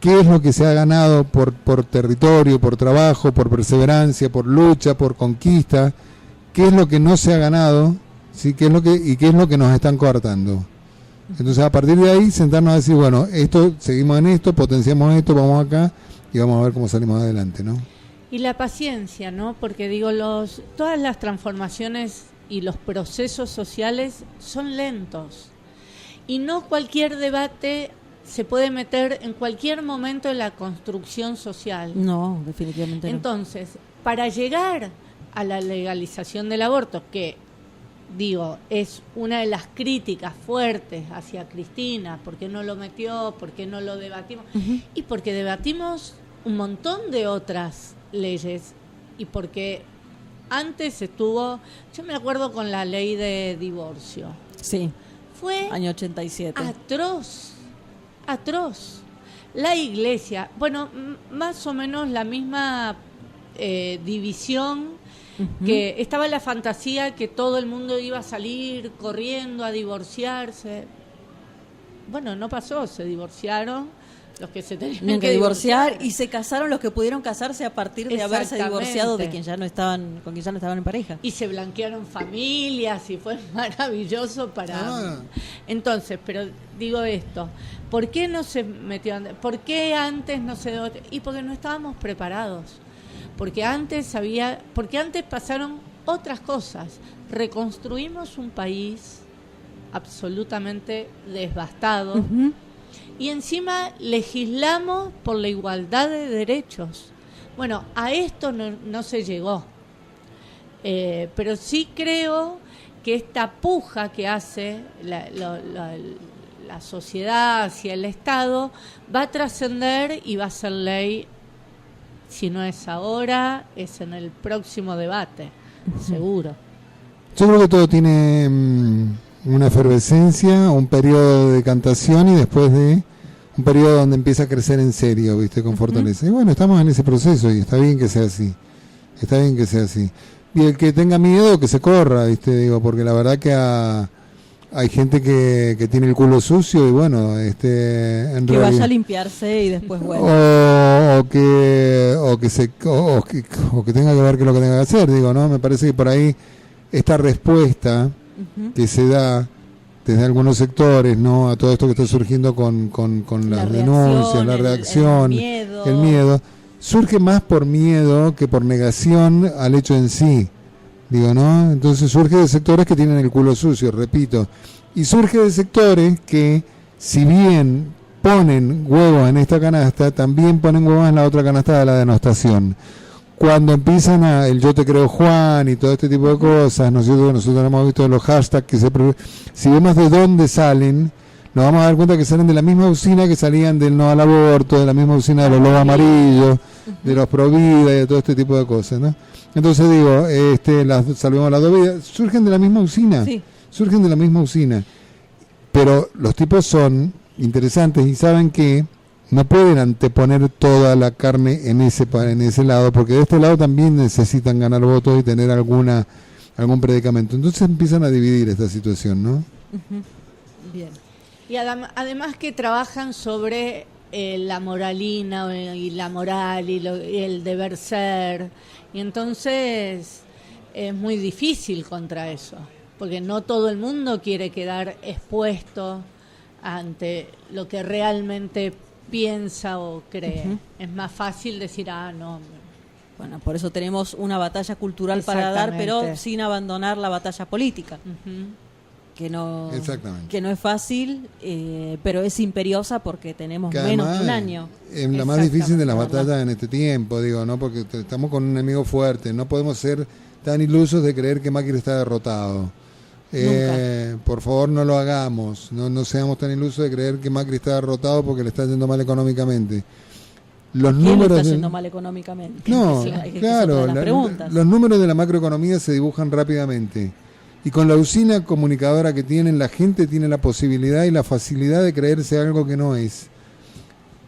¿Qué es lo que se ha ganado por territorio, por trabajo, por perseverancia, por lucha, por conquista? ¿Qué es lo que no se ha ganado? ¿Sí? ¿Qué es lo que nos están coartando? Entonces, a partir de ahí, sentarnos a decir, bueno, seguimos en esto, potenciamos esto, vamos acá y vamos a ver cómo salimos adelante, ¿no? Y la paciencia, ¿no? Porque digo, todas las transformaciones y los procesos sociales son lentos. Y no cualquier debate se puede meter en cualquier momento de la construcción social. No, definitivamente no. Entonces, para llegar a la legalización del aborto, que digo, es una de las críticas fuertes hacia Cristina, porque no lo metió, porque no lo debatimos, y porque debatimos un montón de otras leyes, y porque antes yo me acuerdo con la ley de divorcio. Sí. Fue año 87. Atroz. La Iglesia, bueno, más o menos la misma división, que estaba la fantasía que todo el mundo iba a salir corriendo a divorciarse. Bueno, no pasó, se divorciaron los que se tenían que divorciar y se casaron los que pudieron casarse a partir de haberse divorciado de quien ya no estaban, con quien ya no estaban en pareja. Y se blanquearon familias y fue maravilloso para... Entonces, pero digo esto, ¿por qué no se metió? ¿Por qué antes no se... Y porque no estábamos preparados. Porque antes pasaron otras cosas. Reconstruimos un país absolutamente devastado. Y encima legislamos por la igualdad de derechos. Bueno, a esto no se llegó. Pero sí creo que esta puja que hace la sociedad hacia el Estado va a trascender y va a ser ley. Si no es ahora, es en el próximo debate, seguro. Yo creo que todo tiene una efervescencia, un periodo de decantación y después de un periodo donde empieza a crecer en serio, ¿viste? Con fortaleza. Y bueno, estamos en ese proceso y está bien que sea así. Está bien que sea así. Y el que tenga miedo, que se corra, ¿viste? Digo, porque la verdad que hay gente que tiene el culo sucio y bueno, en que realidad, vaya a limpiarse y después bueno. O que tenga que ver qué es lo que tenga que hacer, digo, ¿no? Me parece que por ahí esta respuesta que se da desde algunos sectores, ¿no? A todo esto que está surgiendo con las denuncias, la reacción, el miedo, surge más por miedo que por negación al hecho en sí. Digo, ¿no? Entonces surge de sectores que tienen el culo sucio, repito. Y surge de sectores que, si bien ponen huevos en esta canasta, también ponen huevos en la otra canasta de la denostación. Cuando empiezan el yo te creo Juan y todo este tipo de cosas, nosotros hemos visto los hashtags que si vemos de dónde salen, nos vamos a dar cuenta que salen de la misma usina que salían del no al aborto, de la misma usina de los lobos amarillos, de los provida y de todo este tipo de cosas, ¿no? Entonces digo, salvemos las dos vidas, surgen de la misma usina, surgen de la misma usina, pero los tipos son interesantes y saben que no pueden anteponer toda la carne en ese lado, porque de este lado también necesitan ganar votos y tener algún predicamento. Entonces empiezan a dividir esta situación, ¿no? Bien. Y además que trabajan sobre la moralina y la moral y el deber ser. Y entonces es muy difícil contra eso, porque no todo el mundo quiere quedar expuesto ante lo que realmente piensa o cree. Es más fácil decir, no. Bueno, por eso tenemos una batalla cultural para dar, pero sin abandonar la batalla política. Que no es fácil, pero es imperiosa porque tenemos que menos de un año. Es la más difícil de las batallas en este tiempo, digo, ¿no? Porque estamos con un enemigo fuerte, no podemos ser tan ilusos de creer que Macri está derrotado. Por favor, no lo hagamos, no seamos tan ilusos de creer que Macri está derrotado porque le está yendo mal económicamente. Los ¿Quién números está yendo mal económicamente? No, claro, los números de la macroeconomía se dibujan rápidamente. Y con la usina comunicadora que tienen, la gente tiene la posibilidad y la facilidad de creerse algo que no es.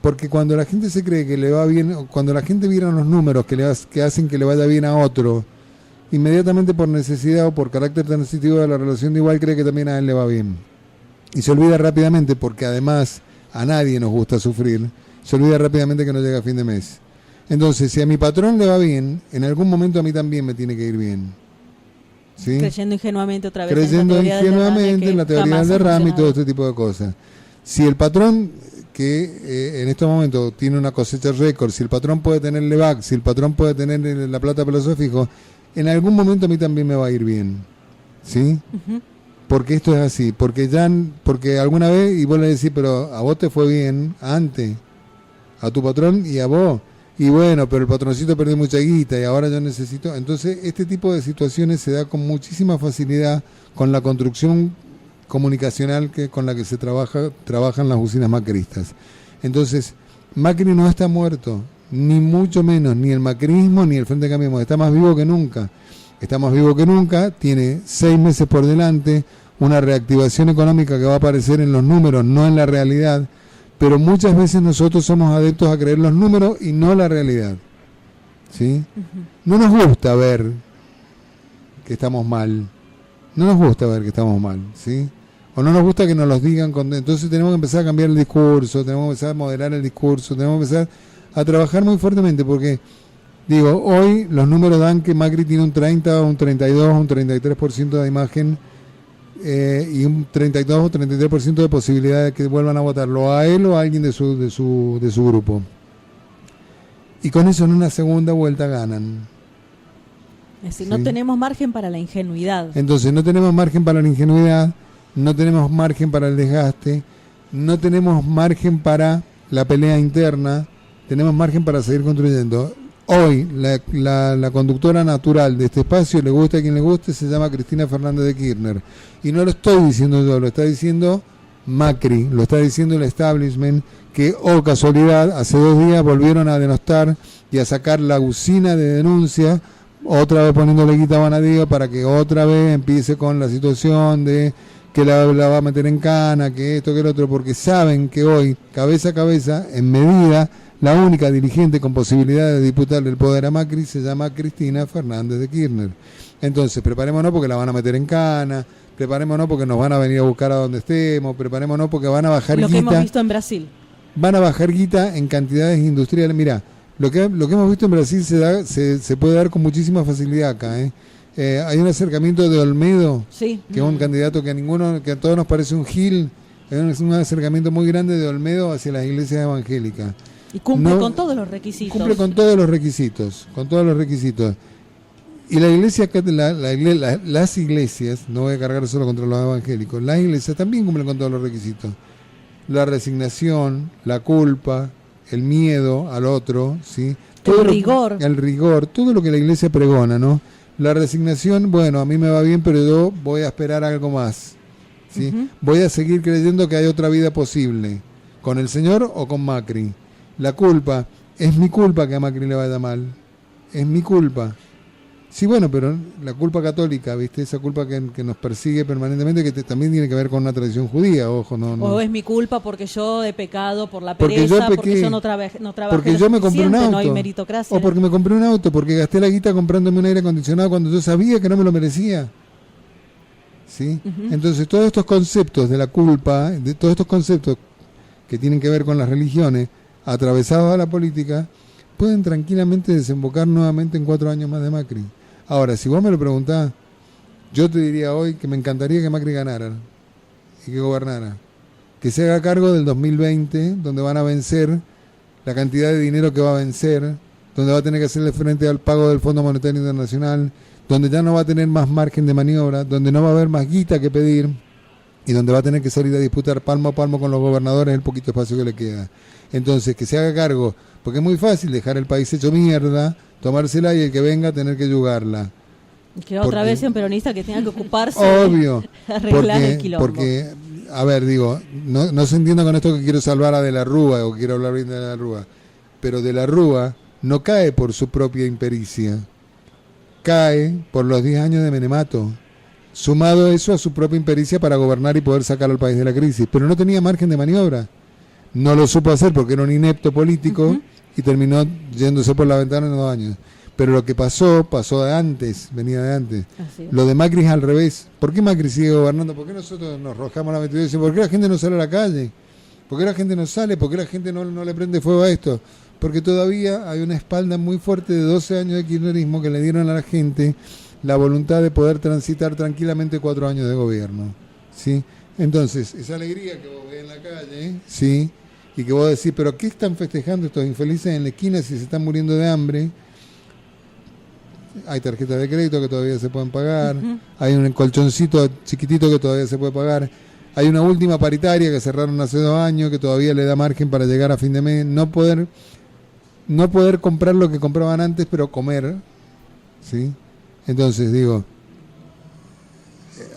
Porque cuando la gente se cree que le va bien, cuando la gente mira los números que hacen que le vaya bien a otro, inmediatamente por necesidad o por carácter transitivo de la relación de igual cree que también a él le va bien. Y se olvida rápidamente, porque además a nadie nos gusta sufrir, se olvida rápidamente que no llega a fin de mes. Entonces, si a mi patrón le va bien, en algún momento a mí también me tiene que ir bien. ¿Sí? Creyendo ingenuamente otra vez creyendo ingenuamente en la teoría del derrame y todo este tipo de cosas. Si el patrón que en estos momentos tiene una cosecha récord, si el patrón puede tener LEVAC, si el patrón puede tener la plata a plazo fijo, en algún momento a mí también me va a ir bien. ¿Sí? Uh-huh. Porque esto es así, porque alguna vez, y vos le decís, pero a vos te fue bien antes, a tu patrón y a vos, y bueno, pero el patroncito perdió mucha guita y ahora yo necesito. Entonces este tipo de situaciones se da con muchísima facilidad con la construcción comunicacional con la que se trabajan las usinas macristas. Entonces Macri no está muerto, ni mucho menos, ni el macrismo ni el Frente de Cambiemos, está más vivo que nunca. Está más vivo que nunca, tiene 6 meses por delante, una reactivación económica que va a aparecer en los números, no en la realidad, pero muchas veces nosotros somos adeptos a creer los números y no la realidad. ¿Sí? Uh-huh. No nos gusta ver que estamos mal, ¿sí? O no nos gusta que nos los digan, entonces tenemos que empezar a cambiar el discurso, tenemos que empezar a moderar el discurso, tenemos que empezar a trabajar muy fuertemente, porque digo, hoy los números dan que Macri tiene un 30, un 32, un 33% de imagen y un 32 o 33% de posibilidad de que vuelvan a votarlo a él o a alguien de su grupo. Y con eso en una segunda vuelta ganan. Es decir, ¿sí? No tenemos margen para la ingenuidad. Entonces no tenemos margen para la ingenuidad, no tenemos margen para el desgaste, no tenemos margen para la pelea interna, tenemos margen para seguir construyendo. Hoy la conductora natural de este espacio, le guste a quien le guste, se llama Cristina Fernández de Kirchner. Y no lo estoy diciendo yo, lo está diciendo Macri, lo está diciendo el establishment, que, casualidad, hace 2 días volvieron a denostar y a sacar la usina de denuncia, otra vez poniéndole guita a Bonadío para que otra vez empiece con la situación de que la va a meter en cana, que esto, que el otro, porque saben que hoy, cabeza a cabeza, en medida, la única dirigente con posibilidad de disputarle el poder a Macri se llama Cristina Fernández de Kirchner. Entonces, preparémonos porque la van a meter en cana, preparémonos porque nos van a venir a buscar a donde estemos, preparémonos porque van a bajar guita. Lo que hemos visto en Brasil. Van a bajar guita en cantidades industriales. Mirá, lo que hemos visto en Brasil se puede dar con muchísima facilidad acá. Hay un acercamiento de Olmedo, sí, que es un candidato que a todos nos parece un gil. Es un acercamiento muy grande de Olmedo hacia las iglesias evangélicas. Y cumple con todos los requisitos. Cumple con todos los requisitos, Y la iglesia, las iglesias, no voy a cargar solo contra los evangélicos, las iglesias también cumplen con todos los requisitos. La resignación, la culpa, el miedo al otro, ¿sí? Todo el rigor, todo lo que la iglesia pregona, ¿no? La resignación, bueno, a mí me va bien, pero yo voy a esperar algo más, ¿sí? Uh-huh. Voy a seguir creyendo que hay otra vida posible, con el Señor o con Macri. La culpa, es mi culpa que a Macri le vaya mal, es mi culpa. Sí, bueno, pero la culpa católica, ¿viste? Esa culpa que nos persigue permanentemente, que también tiene que ver con una tradición judía, ojo, no. O es mi culpa porque yo he pecado por la pereza, porque yo no trabajé porque yo me compré un auto, no hay meritocracia. O porque me compré un auto, porque gasté la guita comprándome un aire acondicionado cuando yo sabía que no me lo merecía. ¿Sí? Uh-huh. Entonces, todos estos conceptos de la culpa, de todos estos conceptos que tienen que ver con las religiones, atravesados a la política, pueden tranquilamente desembocar nuevamente en 4 años más de Macri. Ahora, si vos me lo preguntás, yo te diría hoy que me encantaría que Macri ganara y que gobernara, que se haga cargo del 2020, donde van a vencer la cantidad de dinero que va a vencer, donde va a tener que hacerle frente al pago del Fondo Monetario Internacional, donde ya no va a tener más margen de maniobra, donde no va a haber más guita que pedir y donde va a tener que salir a disputar palmo a palmo con los gobernadores el poquito espacio que le queda. Entonces, que se haga cargo, porque es muy fácil dejar el país hecho mierda, tomársela y el que venga tener que yugarla. Que otra vez sea un peronista que tenga que ocuparse obvio, de arreglar el quilombo. porque, a ver, digo, no se entienda con esto que quiero salvar a De la Rúa o quiero hablar bien de la Rúa, pero De la Rúa no cae por su propia impericia, cae por los 10 años de Menemato, sumado eso a su propia impericia para gobernar y poder sacar al país de la crisis, pero no tenía margen de maniobra, no lo supo hacer porque era un inepto político y terminó yéndose por la ventana en 2 años. Pero lo que pasó de antes, venía de antes. Lo de Macri es al revés. ¿Por qué Macri sigue gobernando? ¿Por qué nosotros nos rojamos la metida y decimos, ¿por qué la gente no sale a la calle? ¿Por qué la gente no sale? ¿Por qué la gente no le prende fuego a esto? Porque todavía hay una espalda muy fuerte de 12 años de kirchnerismo que le dieron a la gente la voluntad de poder transitar tranquilamente 4 años de gobierno, ¿sí? Entonces, esa alegría que vos ves en la calle, ¿sí? Y que vos decís, ¿pero qué están festejando estos infelices en la esquina si se están muriendo de hambre? Hay tarjetas de crédito que todavía se pueden pagar, hay un colchoncito chiquitito que todavía se puede pagar, hay una última paritaria que cerraron hace 2 años que todavía le da margen para llegar a fin de mes, no poder comprar lo que compraban antes, pero comer, ¿sí? Entonces digo,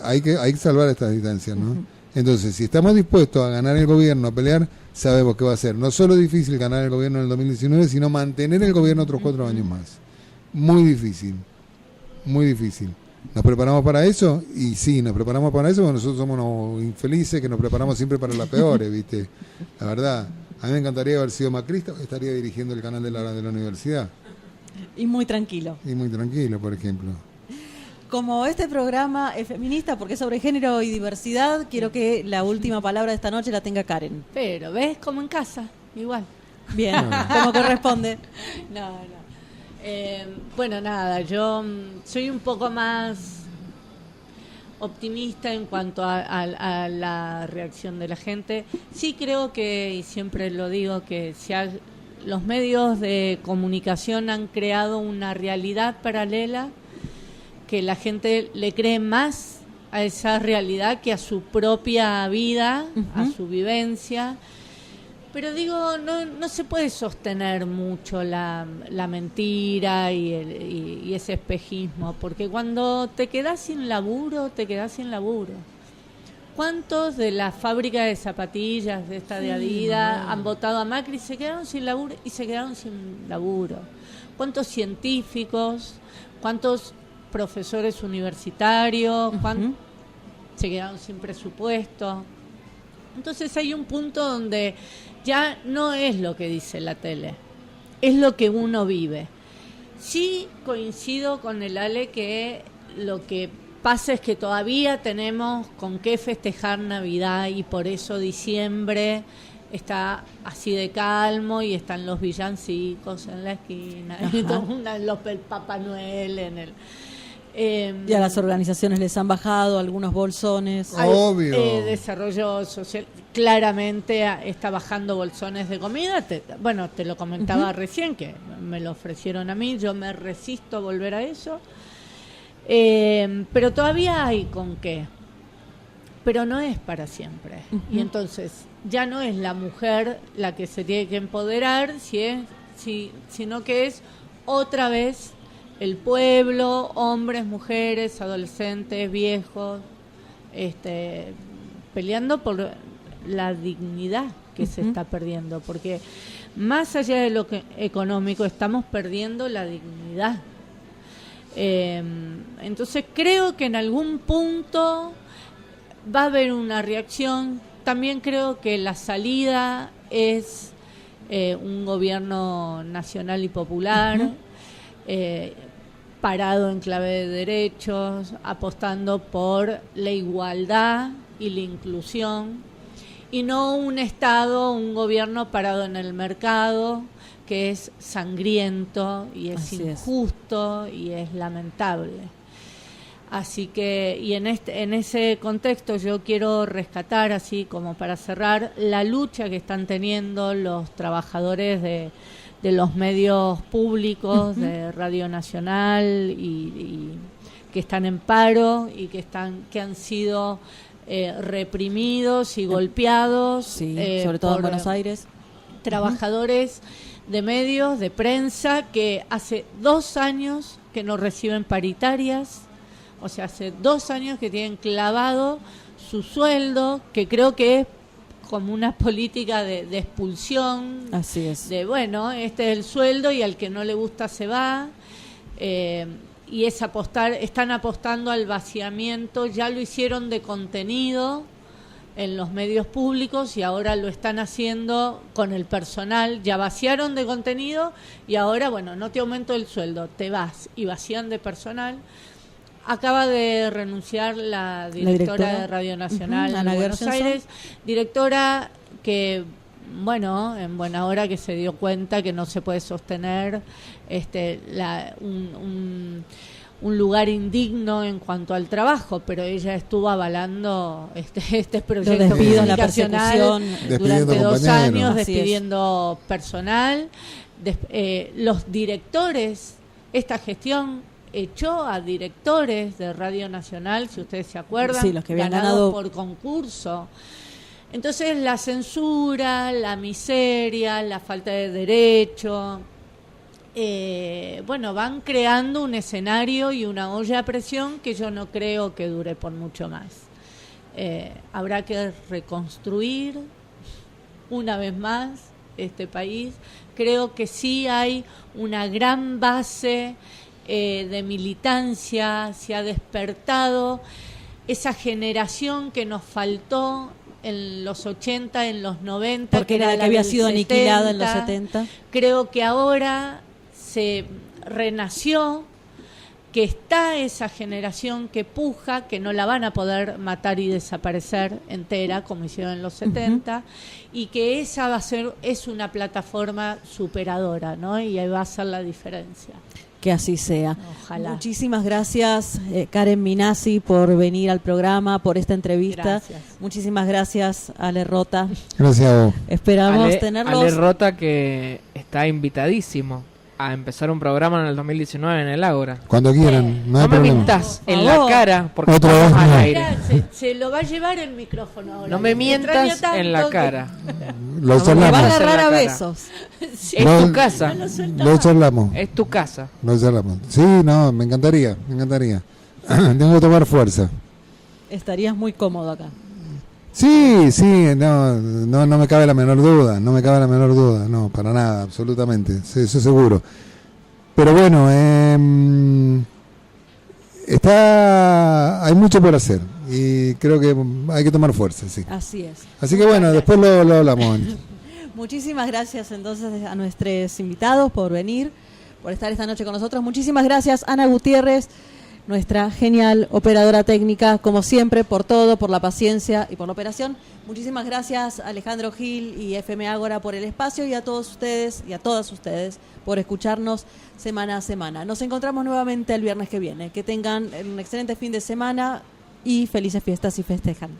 hay que salvar estas distancias, ¿no? Entonces, si estamos dispuestos a ganar el gobierno, a pelear, sabemos que va a ser no solo difícil ganar el gobierno en el 2019, sino mantener el gobierno otros 4 años más. Muy difícil, muy difícil. ¿Nos preparamos para eso? Y sí, nos preparamos para eso porque nosotros somos unos infelices que nos preparamos siempre para las peores, ¿viste? La verdad, a mí me encantaría haber sido macrista, estaría dirigiendo el canal de la universidad. Y muy tranquilo. Y muy tranquilo, por ejemplo. Como este programa es feminista porque es sobre género y diversidad, quiero que la última palabra de esta noche la tenga Karen. Pero, ¿ves? Como en casa, igual. Bien, como corresponde. No. Bueno, nada, yo soy un poco más optimista en cuanto a la reacción de la gente. Sí creo que, y siempre lo digo, que los medios de comunicación han creado una realidad paralela que la gente le cree más a esa realidad que a su propia vida, a su vivencia. Pero digo, no se puede sostener mucho la mentira y ese espejismo, porque cuando te quedás sin laburo, te quedás sin laburo. ¿Cuántos de la fábrica de zapatillas de esta de Adidas han votado a Macri y se quedaron sin laburo? ¿Cuántos científicos? ¿Cuántos profesores universitarios? Se quedaron sin presupuesto? Entonces hay un punto donde ya no es lo que dice la tele, es lo que uno vive. Sí coincido con el Ale que lo que pasa es que todavía tenemos con qué festejar Navidad y por eso diciembre está así de calmo y están los villancicos en la esquina, el Papá Noel en el... y a las organizaciones les han bajado algunos bolsones. Obvio. Desarrollo social claramente está bajando bolsones de comida. Te lo comentaba recién, que me lo ofrecieron a mí. Yo me resisto a volver a eso. Pero todavía hay con qué. Pero no es para siempre. Y entonces ya no es la mujer la que se tiene que empoderar, sino que es otra vez el pueblo, hombres, mujeres, adolescentes, viejos, peleando por la dignidad que se está perdiendo, porque más allá de lo económico estamos perdiendo la dignidad. Entonces creo que en algún punto va a haber una reacción. También creo que la salida es un gobierno nacional y popular, parado en clave de derechos, apostando por la igualdad y la inclusión, y no un Estado, un gobierno parado en el mercado, que es sangriento y es injusto y es lamentable. Así que, y en ese contexto yo quiero rescatar, así como para cerrar, la lucha que están teniendo los trabajadores de los medios públicos, de Radio Nacional, y que están en paro y que han sido reprimidos y golpeados, sobre todo en Buenos Aires. Trabajadores de medios, de prensa, que hace 2 años que no reciben paritarias, O sea, hace 2 años que tienen clavado su sueldo, que creo que es como una política de expulsión. Así es. De bueno, este es el sueldo y al que no le gusta se va. Y es están apostando al vaciamiento, ya lo hicieron de contenido en los medios públicos y ahora lo están haciendo con el personal, ya vaciaron de contenido y ahora, bueno, no te aumento el sueldo, te vas y vacían de personal. Acaba de renunciar la directora de Radio Nacional Ana de Buenos Gershenson. Aires, directora que, bueno, en buena hora que se dio cuenta que no se puede sostener un lugar indigno en cuanto al trabajo, pero ella estuvo avalando este proyecto Los despidos, la comunicacional persecución. durante 2 años, Así es. despidiendo personal. Los directores, esta gestión echó a directores de Radio Nacional, si ustedes se acuerdan, Sí, los que habían ganados ganado por concurso. Entonces la censura, la miseria, la falta de derecho, bueno, van creando un escenario y una olla a presión que yo no creo que dure por mucho más. Habrá que reconstruir una vez más este país. Creo que sí hay una gran base de militancia, se ha despertado esa generación que nos faltó en los 80, en los 90, Porque era la que había sido aniquilada en los 70. Creo que ahora se renació, que está esa generación que puja, que no la van a poder matar y desaparecer entera, como hicieron en los 70, y que esa es una plataforma superadora, ¿no? Y ahí va a ser la diferencia. Que así sea. Ojalá. Muchísimas gracias, Karen Minasi, por venir al programa, por esta entrevista. Gracias. Muchísimas gracias, Ale Rota. Gracias a vos. Esperamos tenerlos. Ale Rota, que está invitadísimo a empezar un programa en el 2019 en el Ágora. Cuando quieran, no hay No me problema. mintas en A la vos. cara porque Otra estamos vez al no. aire. Mira, se lo va a llevar el micrófono ahora. No me Me extraña mientas tanto en la que- cara. Lo No, Me va a charlamos. en la agarrar a cara. besos. Sí. Es No, tu casa. Lo charlamos. Es tu casa. Lo charlamos. Sí, no, me encantaría, me encantaría. Tengo que tomar fuerza. Estarías muy cómodo acá. Sí, sí, no me cabe la menor duda, no me cabe la menor duda, no, para nada, absolutamente, sí, eso seguro. Pero bueno, hay mucho por hacer y creo que hay que tomar fuerza, sí. Así es. Así que bueno, después lo hablamos. Muchísimas gracias entonces a nuestros invitados por venir, por estar esta noche con nosotros. Muchísimas gracias, Ana Gutiérrez, nuestra genial operadora técnica, como siempre, por todo, por la paciencia y por la operación. Muchísimas gracias, Alejandro Gil y FM Ágora, por el espacio, y a todos ustedes y a todas ustedes por escucharnos semana a semana. Nos encontramos nuevamente el viernes que viene. Que tengan un excelente fin de semana y felices fiestas y festejan.